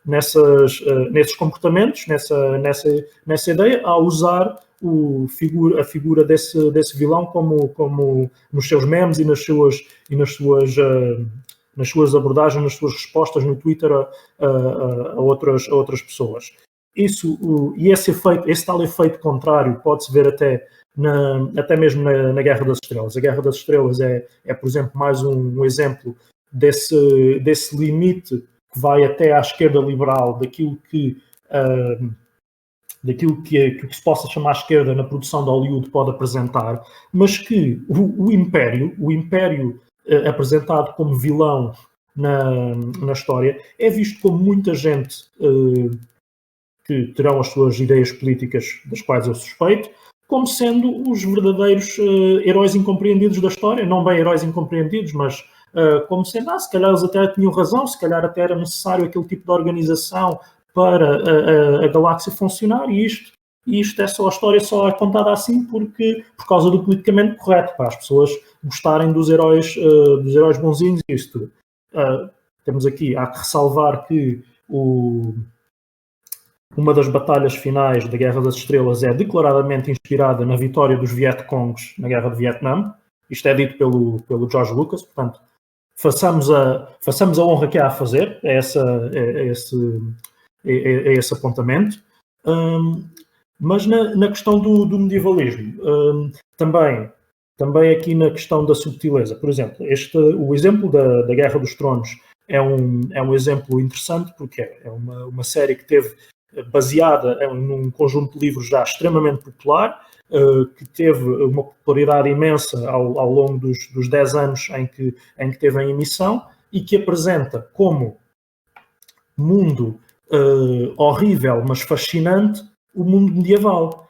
B: nesses comportamentos, nessa ideia, a usar a figura desse vilão como nos seus memes e nas suas abordagens, nas suas respostas no Twitter a outras pessoas. Esse tal efeito contrário pode-se ver até mesmo na Guerra das Estrelas. A Guerra das Estrelas é por exemplo, mais um exemplo desse limite que vai até à esquerda liberal daquilo que se possa chamar esquerda na produção de Hollywood pode apresentar, mas que o Império apresentado como vilão na história é visto como muita gente que terão as suas ideias políticas das quais eu suspeito, como sendo os verdadeiros heróis incompreendidos da história, não bem heróis incompreendidos, mas como sendo, se calhar eles até tinham razão, se calhar até era necessário aquele tipo de organização para a galáxia funcionar, e isto é só, a história só é contada assim por causa do politicamente correto, para as pessoas gostarem dos heróis bonzinhos e isso tudo. Há que ressalvar que uma das batalhas finais da Guerra das Estrelas é declaradamente inspirada na vitória dos Vietcongs na Guerra de Vietnã. Isto é dito pelo George Lucas, portanto, façamos a honra que há a fazer a esse apontamento. Mas na questão do medievalismo, também aqui na questão da subtileza, por exemplo, o exemplo da Guerra dos Tronos é um exemplo interessante, porque é uma série que teve baseada num conjunto de livros já extremamente popular, que teve uma popularidade imensa ao longo dos 10 anos em que teve em emissão, e que apresenta como mundo horrível, mas fascinante, o mundo medieval.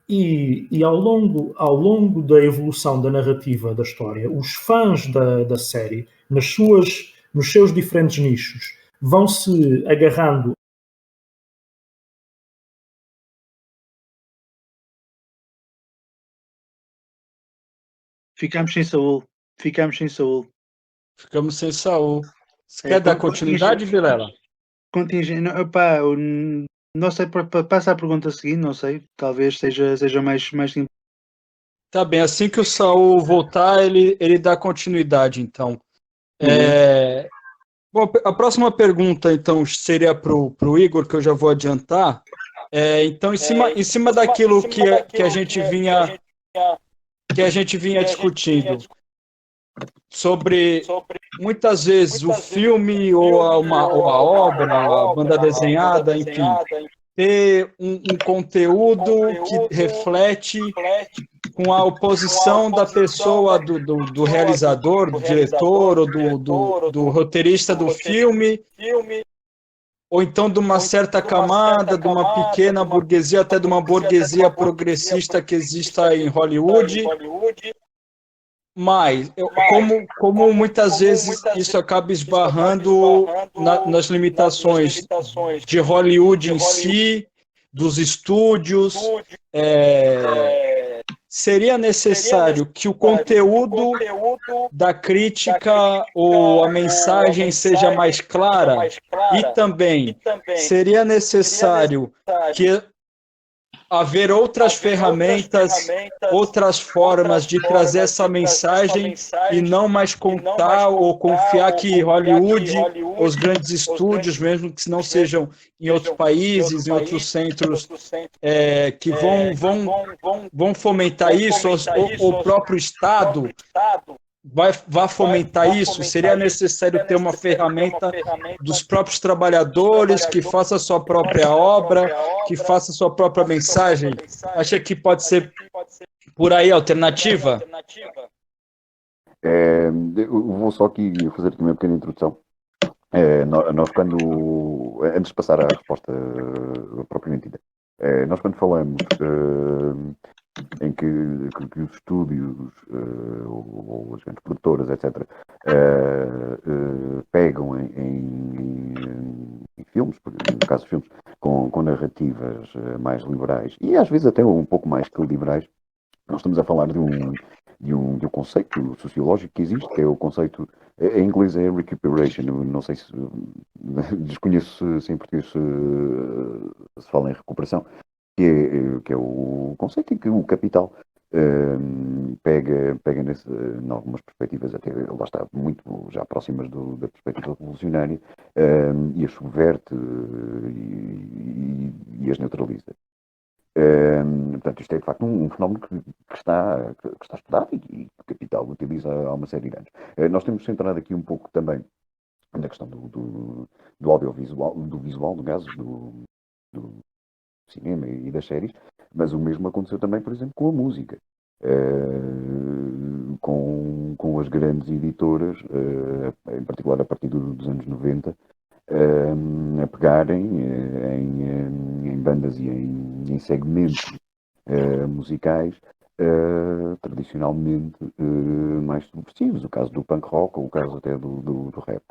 B: E ao longo da evolução da narrativa da história, os fãs da série, nos seus diferentes nichos, vão se agarrando.
C: Ficamos sem Saúl.
A: Ficamos sem Saúl. Você quer dar continuidade, Vilela?
C: Contingente. Não sei, passa a pergunta seguinte, não sei. Talvez seja mais simples.
A: Tá bem, assim que o Saul voltar, ele dá continuidade, então. Bom, a próxima pergunta, então, seria para o Igor, que eu já vou adiantar. Então, em cima daquilo que a gente vinha discutindo, sobre muitas vezes o filme ou a obra, a banda desenhada, enfim, ter um conteúdo que reflete com a oposição da pessoa, do realizador, do diretor ou do roteirista do filme, ou então de uma certa camada, de uma pequena burguesia, até de uma burguesia progressista que exista em Hollywood. Mas, como muitas vezes isso acaba esbarrando nas limitações de Hollywood em si, dos estúdios, seria necessário que o conteúdo da crítica ou a mensagem seja mais clara, e também seria necessário que haver outras ferramentas, outras formas de trazer essa mensagem e não mais contar ou confiar que Hollywood, os grandes estúdios, mesmo que não sejam em outros países, em outros centros, que vão fomentar isso, ou o próprio Estado vai fomentar isso. Seria necessário ter uma ferramenta dos próprios trabalhadores que faça a sua própria obra, que faça a sua própria mensagem. Acha que pode ser por aí a alternativa?
D: Eu vou só aqui fazer aqui uma pequena introdução. Nós antes de passar à resposta propriamente dita, nós quando falamos em que os estúdios ou as grandes produtoras, etc., pegam em filmes, no caso de filmes, com narrativas mais liberais, e às vezes até um pouco mais que liberais, nós estamos a falar de de um conceito sociológico que existe, que é o conceito, em inglês é recuperation, não sei se, desconheço se em português se fala em recuperação, que é o conceito em que o capital pega em algumas perspectivas, até lá está, muito já próximas da perspectiva revolucionária, e as subverte e as neutraliza. Portanto, isto é de facto um fenómeno que está estudado e que o capital utiliza há uma série de anos. Nós temos centrado aqui um pouco também na questão do audiovisual, do visual, no caso, do cinema e das séries, mas o mesmo aconteceu também, por exemplo, com a música. Com as grandes editoras, em particular a partir dos anos 90, a pegarem em bandas e em segmentos musicais tradicionalmente mais subversivos, o caso do punk rock ou o caso até do rap.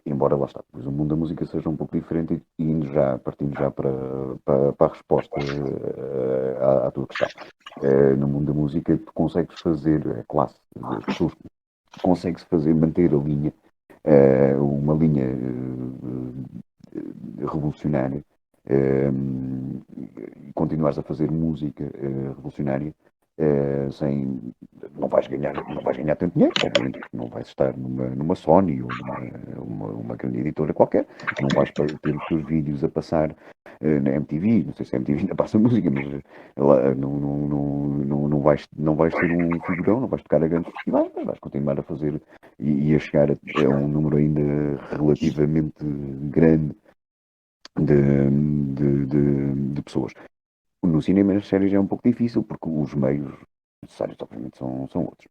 D: Embora lá está, pois o mundo da música seja um pouco diferente e partindo já para a resposta à tua questão. No mundo da música tu consegues fazer a classe, as pessoas consegues manter a linha, uma linha revolucionária, e continuares a fazer música revolucionária não vais ganhar tanto dinheiro, obviamente, porque não vais estar numa Sony ou uma grande editora qualquer, não vais ter os teus vídeos a passar na MTV, não sei se a MTV ainda passa música, mas não vais ser um figurão, não vais tocar a grandes festivais, mas vais continuar a fazer e a chegar a um número ainda relativamente grande de pessoas. No cinema e nas séries é um pouco difícil, porque os meios necessários, obviamente, são outros.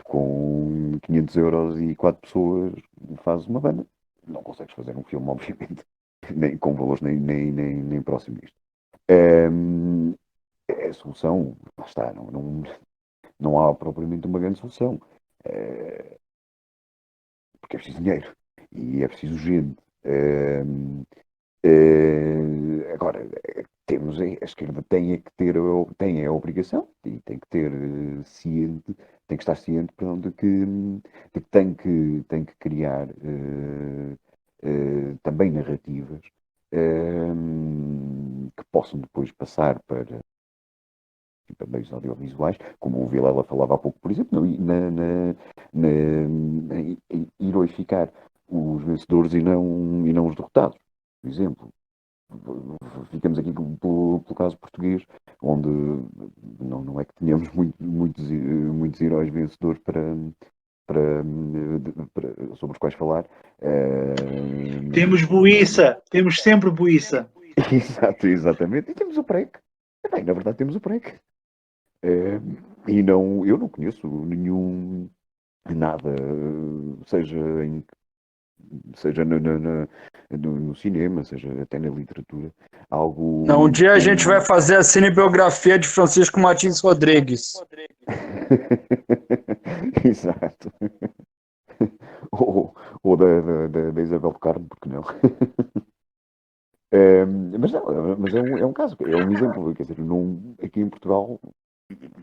D: Com 500 euros e 4 pessoas fazes uma banda, não consegues fazer um filme, obviamente, nem com valores nem próximo disto. A solução, lá está, não há propriamente uma grande solução, porque é preciso dinheiro e é preciso gente. Agora, a esquerda tem a obrigação e tem que ter tem que estar ciente de que tem que criar também narrativas que possam depois passar para meios audiovisuais, como o Vilela falava há pouco, por exemplo, em heroificar os vencedores e não os derrotados. Por exemplo, ficamos aqui pelo caso português, onde não é que tenhamos muitos heróis vencedores sobre os quais falar.
C: Temos buiça, temos sempre buiça.
D: Exatamente, e temos o PREC. Bem, na verdade temos o PREC. E eu não conheço nada, seja no cinema, seja até na literatura, algo...
A: Não, um dia a gente vai fazer a cinebiografia de Francisco Martins Rodrigues.
D: Exato. Ou da Isabel do Carmo, porque não? Mas é um caso, é um exemplo, quer dizer, aqui em Portugal,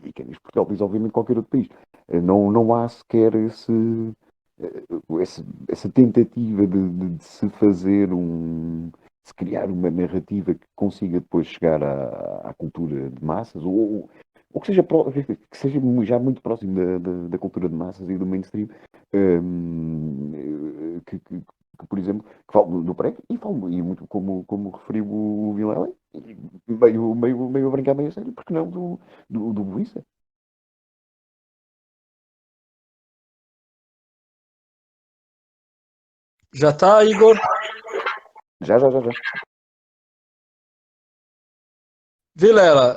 D: e quem diz Portugal diz obviamente qualquer outro país, não há sequer essa tentativa de se fazer se criar uma narrativa que consiga depois chegar à cultura de massas, ou que seja já muito próximo da cultura de massas e do mainstream, que por exemplo, que falo do PREC e falo e muito como referiu o Vilela, meio a brincar, meio a sério, porque não do Buiça.
A: Já tá, Igor?
D: Já.
A: Vilela,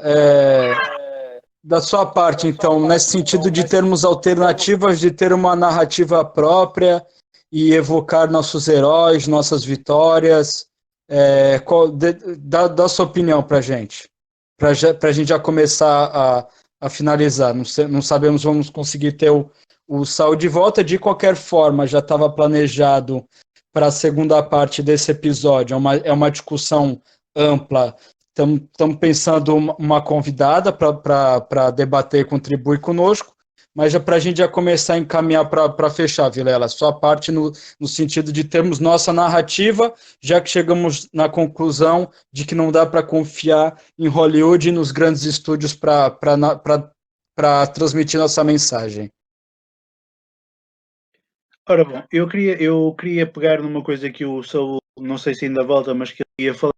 A: da sua parte, então, nesse sentido de termos alternativas, de ter uma narrativa própria e evocar nossos heróis, nossas vitórias, dá sua opinião para a gente já começar a finalizar. Não sabemos se vamos conseguir ter o Saul de volta. De qualquer forma, já estava planejado para a segunda parte desse episódio. É uma discussão ampla, Estamos pensando uma convidada para debater e contribuir conosco, mas já para a gente já começar a encaminhar para fechar, Vilela, só parte no sentido de termos nossa narrativa, já que chegamos na conclusão de que não dá para confiar em Hollywood e nos grandes estúdios para transmitir nossa mensagem.
C: Ora bom, eu queria pegar numa coisa que o Saúl, não sei se ainda volta, mas que ele ia falar.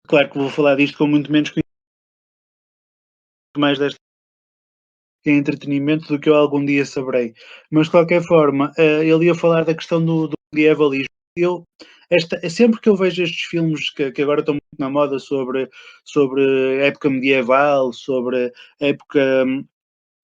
C: Claro que vou falar disto com muito menos conhecimento, mais desta entretenimento do que eu algum dia saberei. Mas de qualquer forma, ele ia falar da questão do medievalismo. Sempre que eu vejo estes filmes que agora estão muito na moda sobre a época medieval, sobre a época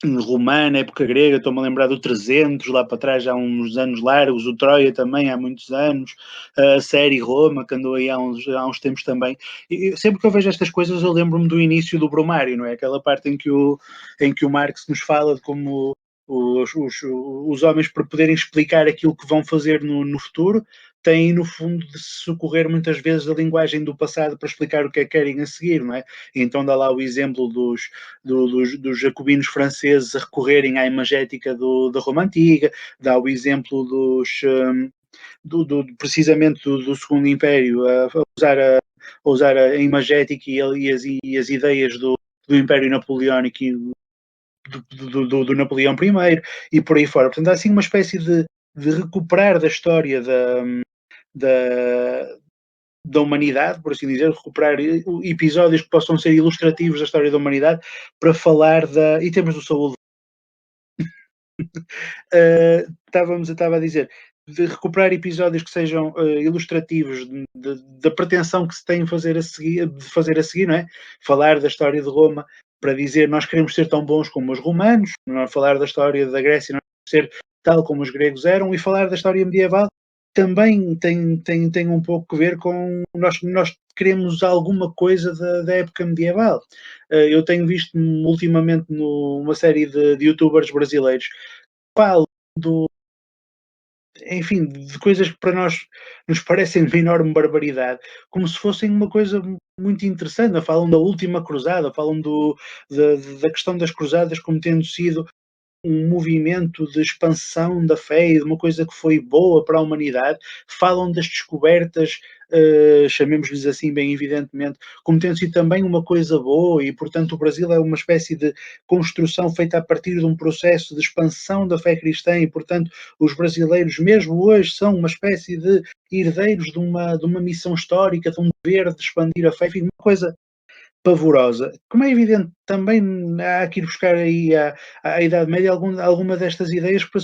C: romana, época grega, estou-me a lembrar do 300, lá para trás há uns anos largos, o Troia também há muitos anos, a série Roma, que andou aí há uns tempos também. E sempre que eu vejo estas coisas eu lembro-me do início do Brumário, não é? Aquela parte em que o Marx nos fala de como os homens, para poderem explicar aquilo que vão fazer no futuro, têm no fundo de se socorrer muitas vezes da linguagem do passado para explicar o que é que querem a seguir, não é? E então dá lá o exemplo dos jacobinos franceses a recorrerem à imagética da Roma Antiga, dá o exemplo precisamente do Segundo Império a usar a imagética e as ideias do Império Napoleónico e do Napoleão I e por aí fora. Portanto, há assim uma espécie de recuperar da história da humanidade, por assim dizer, recuperar episódios que possam ser ilustrativos da história da humanidade para falar e temos do Saúl. Estava a dizer, de recuperar episódios que sejam ilustrativos da pretensão que se tem de fazer a seguir, não é? Falar da história de Roma para dizer nós queremos ser tão bons como os romanos, não é? Falar da história da Grécia, nós queremos ser tal como os gregos eram, e falar da história medieval também tem um pouco a ver com nós queremos alguma coisa da época medieval. Eu tenho visto ultimamente uma série de youtubers brasileiros que falam enfim, de coisas que para nós nos parecem de enorme barbaridade, como se fossem uma coisa muito interessante. Falam da última cruzada, falam da questão das cruzadas como tendo sido um movimento de expansão da fé e de uma coisa que foi boa para a humanidade, falam das descobertas, chamemos-lhes assim bem evidentemente, como tendo sido também uma coisa boa e, portanto, o Brasil é uma espécie de construção feita a partir de um processo de expansão da fé cristã e, portanto, os brasileiros mesmo hoje são uma espécie de herdeiros de uma missão histórica, de um dever de expandir a fé, enfim, uma coisa pavorosa. Como é evidente, também há que ir buscar aí à Idade Média alguma destas ideias para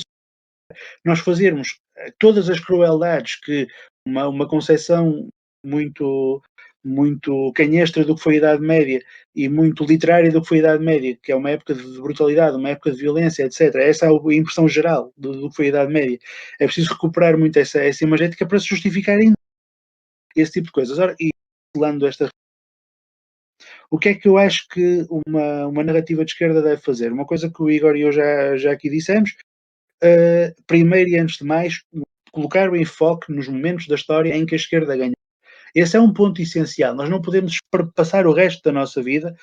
C: nós fazermos todas as crueldades que uma concepção muito muito canhestra do que foi a Idade Média e muito literária do que foi a Idade Média, que é uma época de brutalidade, uma época de violência, etc. Essa é a impressão geral do que foi a Idade Média. É preciso recuperar muito essa imagética para se justificar ainda esse tipo de coisas. Ora, e falando esta o que é que eu acho que uma narrativa de esquerda deve fazer? Uma coisa que o Igor e eu já aqui dissemos, primeiro e antes de mais, colocar o enfoque nos momentos da história em que a esquerda ganha. Esse é um ponto essencial. Nós não podemos passar o resto da nossa vida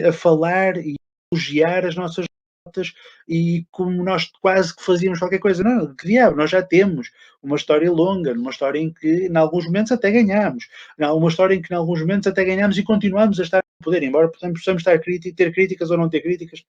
C: a falar e elogiar as nossas notas e como nós quase que fazíamos qualquer coisa. Não, que diabo, nós já temos uma história longa, uma história em que em alguns momentos até ganhámos, uma história em que em alguns momentos até ganhámos e continuamos a estar no poder, embora possamos ter críticas ou não ter críticas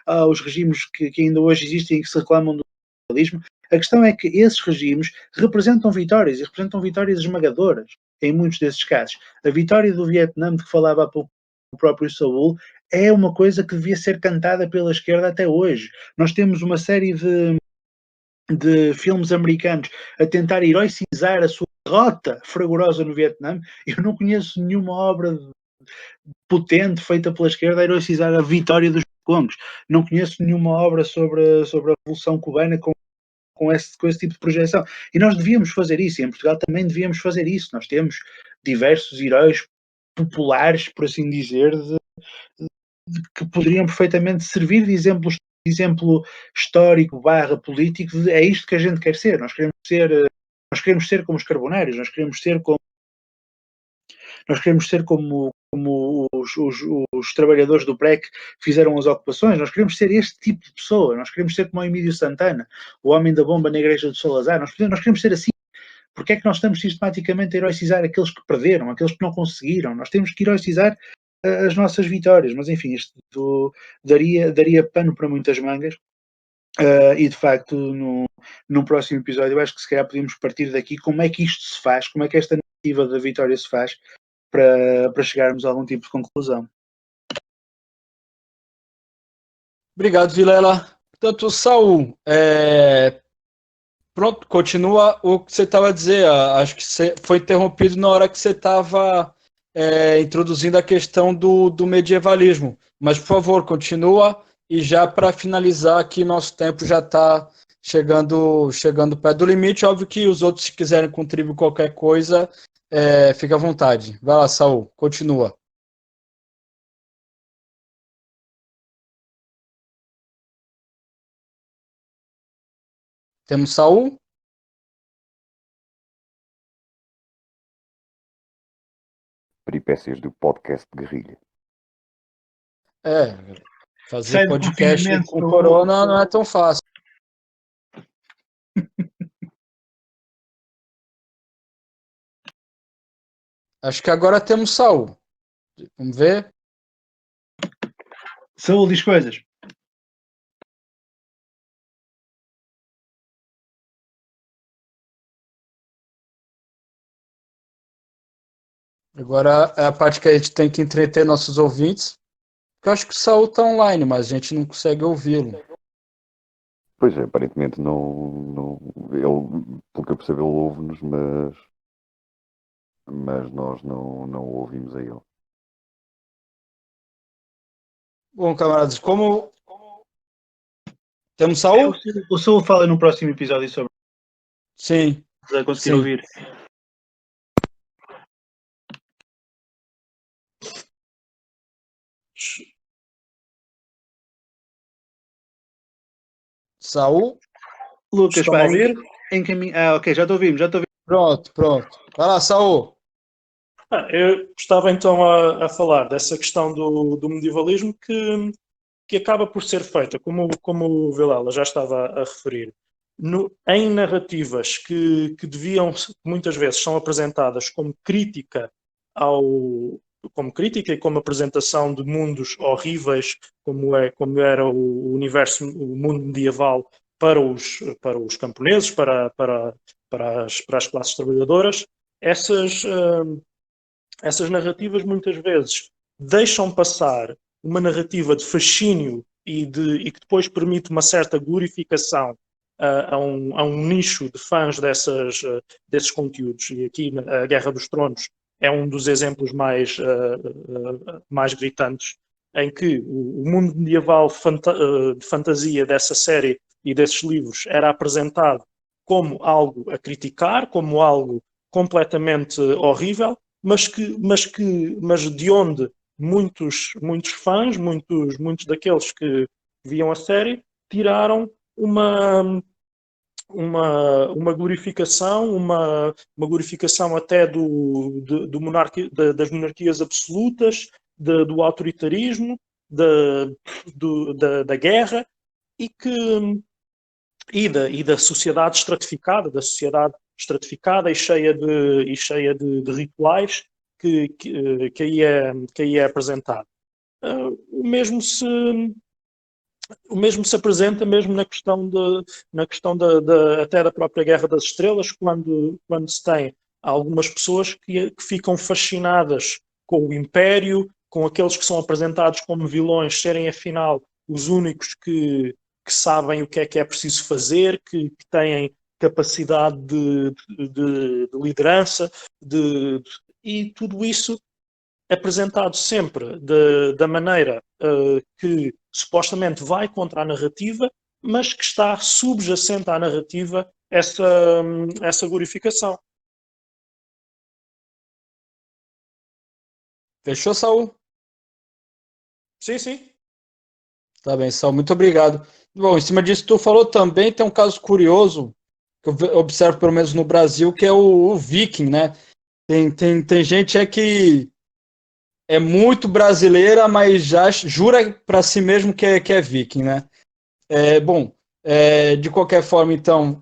C: aos regimes que ainda hoje existem e que se reclamam do capitalismo. A questão é que esses regimes representam vitórias e representam vitórias esmagadoras em muitos desses casos. A vitória do Vietnã, de que falava há pouco o próprio Saúl, é uma coisa que devia ser cantada pela esquerda até hoje. Nós temos uma série de filmes americanos a tentar heroicizar a sua derrota fragorosa no Vietnã. Eu não conheço nenhuma obra potente feita pela esquerda a heroicizar a vitória dos congos. Não conheço nenhuma obra sobre a Revolução Cubana com esse tipo de projeção. E nós devíamos fazer isso, e em Portugal também devíamos fazer isso. Nós temos diversos heróis populares, por assim dizer, que poderiam perfeitamente servir de exemplo histórico / político. É isto que a gente quer ser. Nós queremos ser como os carbonários, nós queremos ser como nós queremos ser como os trabalhadores do PREC fizeram as ocupações, nós queremos ser este tipo de pessoa, nós queremos ser como o Emílio Santana, o homem da bomba na igreja de Salazar, nós queremos ser assim. Porque é que nós estamos sistematicamente a heroicizar aqueles que perderam, aqueles que não conseguiram? Nós temos que heroicizar as nossas vitórias, mas enfim, isto daria pano para muitas mangas. E de facto, num próximo episódio, eu acho que se calhar podíamos partir daqui como é que isto se faz, como é que esta narrativa da vitória se faz para chegarmos a algum tipo de conclusão.
A: Obrigado, Vilela. Portanto, Saul, pronto, continua o que você estava a dizer. Acho que você foi interrompido na hora que você estava introduzindo a questão do medievalismo. Mas, por favor, continua. E já para finalizar aqui, nosso tempo já está chegando perto do limite. Óbvio que os outros, se quiserem contribuir qualquer coisa, fica à vontade. Vai lá, Saul, continua. Temos Saul?
D: Peripécias do podcast de guerrilha.
A: Fazer
C: Sai do
A: podcast
C: confinamento,
A: com corona não é tão fácil. Acho que agora temos Saul. Vamos ver.
C: Saúl diz coisas.
A: Agora é a parte que a gente tem que entreter nossos ouvintes. Eu acho que o Saul está online, mas a gente não consegue ouvi-lo.
D: Pois é, aparentemente não, ele, pelo que eu percebo, ele ouve-nos, mas nós não o ouvimos a ele.
A: Bom, camaradas, como temos Saul?
C: O Saúl fala no próximo episódio sobre
A: Sim.
C: conseguir
A: Sim.
C: ouvir.
A: Saul?
C: Lucas,
A: Estão a ouvir?
C: ok, já estou ouvindo.
A: Pronto. Vai lá, Saul.
B: Eu estava então a falar dessa questão do medievalismo que acaba por ser feita, como o Vilela já estava a referir, em narrativas que muitas vezes são apresentadas como crítica e como apresentação de mundos horríveis, como era o universo, o mundo medieval para os camponeses, para as classes trabalhadoras. Essas narrativas muitas vezes deixam passar uma narrativa de fascínio e que depois permite uma certa glorificação a um nicho de fãs desses conteúdos. E aqui a Guerra dos Tronos é um dos exemplos mais gritantes, em que o mundo medieval de fantasia dessa série e desses livros era apresentado como algo a criticar, como algo completamente horrível, mas de onde muitos fãs, muitos daqueles que viam a série, tiraram uma glorificação, uma glorificação até das monarquias absolutas, do autoritarismo, da guerra e da sociedade estratificada, e cheia de rituais que aí é apresentado. O mesmo se apresenta mesmo na questão até da própria Guerra das Estrelas, quando se tem algumas pessoas que ficam fascinadas com o Império, com aqueles que são apresentados como vilões serem afinal os únicos que sabem o que é preciso fazer, que têm capacidade de liderança, e tudo isso apresentado sempre da maneira que supostamente vai contra a narrativa, mas que está subjacente à narrativa essa glorificação.
A: Fechou, Saul?
B: Sim.
A: Tá bem, Saul, muito obrigado. Bom, em cima disso que tu falou também, tem um caso curioso, que eu observo pelo menos no Brasil, que é o Viking, né? Tem gente que é muito brasileira, mas já jura para si mesmo que é viking, né? Bom, de qualquer forma, então,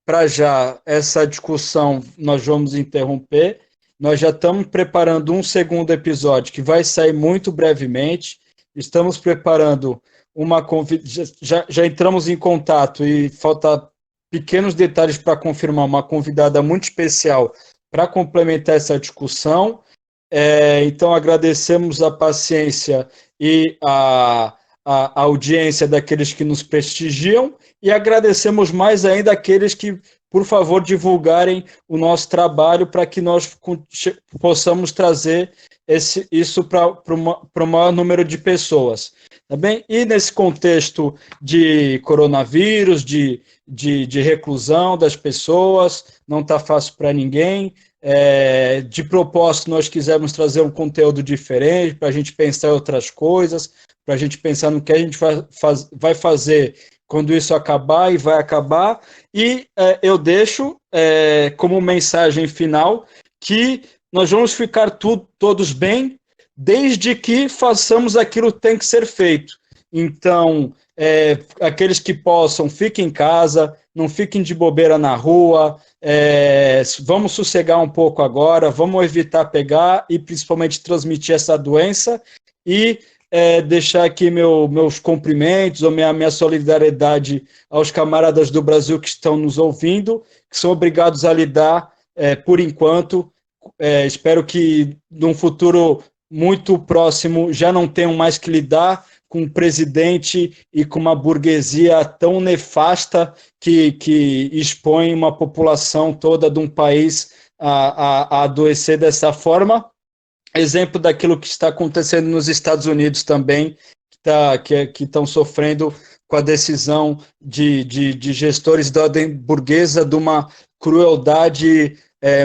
A: para já, essa discussão nós vamos interromper. Nós já estamos preparando um segundo episódio que vai sair muito brevemente. Estamos preparando uma já entramos em contato e falta pequenos detalhes para confirmar uma convidada muito especial para complementar essa discussão. Então, agradecemos a paciência e a audiência daqueles que nos prestigiam e agradecemos mais ainda aqueles que, por favor, divulgarem o nosso trabalho para que nós possamos trazer isso para o maior número de pessoas. Tá bem? E nesse contexto de coronavírus, de reclusão das pessoas, não está fácil para ninguém. De propósito, nós quisemos trazer um conteúdo diferente para a gente pensar em outras coisas, para a gente pensar no que a gente vai fazer quando isso acabar e vai acabar. E eu deixo como mensagem final que nós vamos ficar todos bem, desde que façamos aquilo que tem que ser feito. Então, aqueles que possam, fiquem em casa, não fiquem de bobeira na rua, vamos sossegar um pouco agora, vamos evitar pegar e principalmente transmitir essa doença e deixar aqui meus cumprimentos ou minha solidariedade aos camaradas do Brasil que estão nos ouvindo, que são obrigados a lidar, por enquanto, espero que num futuro muito próximo já não tenham mais que lidar com um presidente e com uma burguesia tão nefasta que expõe uma população toda de um país a adoecer dessa forma. Exemplo daquilo que está acontecendo nos Estados Unidos também, que estão sofrendo com a decisão de gestores da ordem burguesa de uma crueldade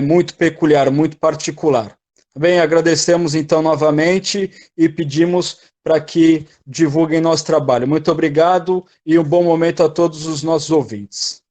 A: muito peculiar, muito particular. Bem, agradecemos então novamente e pedimos para que divulguem nosso trabalho. Muito obrigado e um bom momento a todos os nossos ouvintes.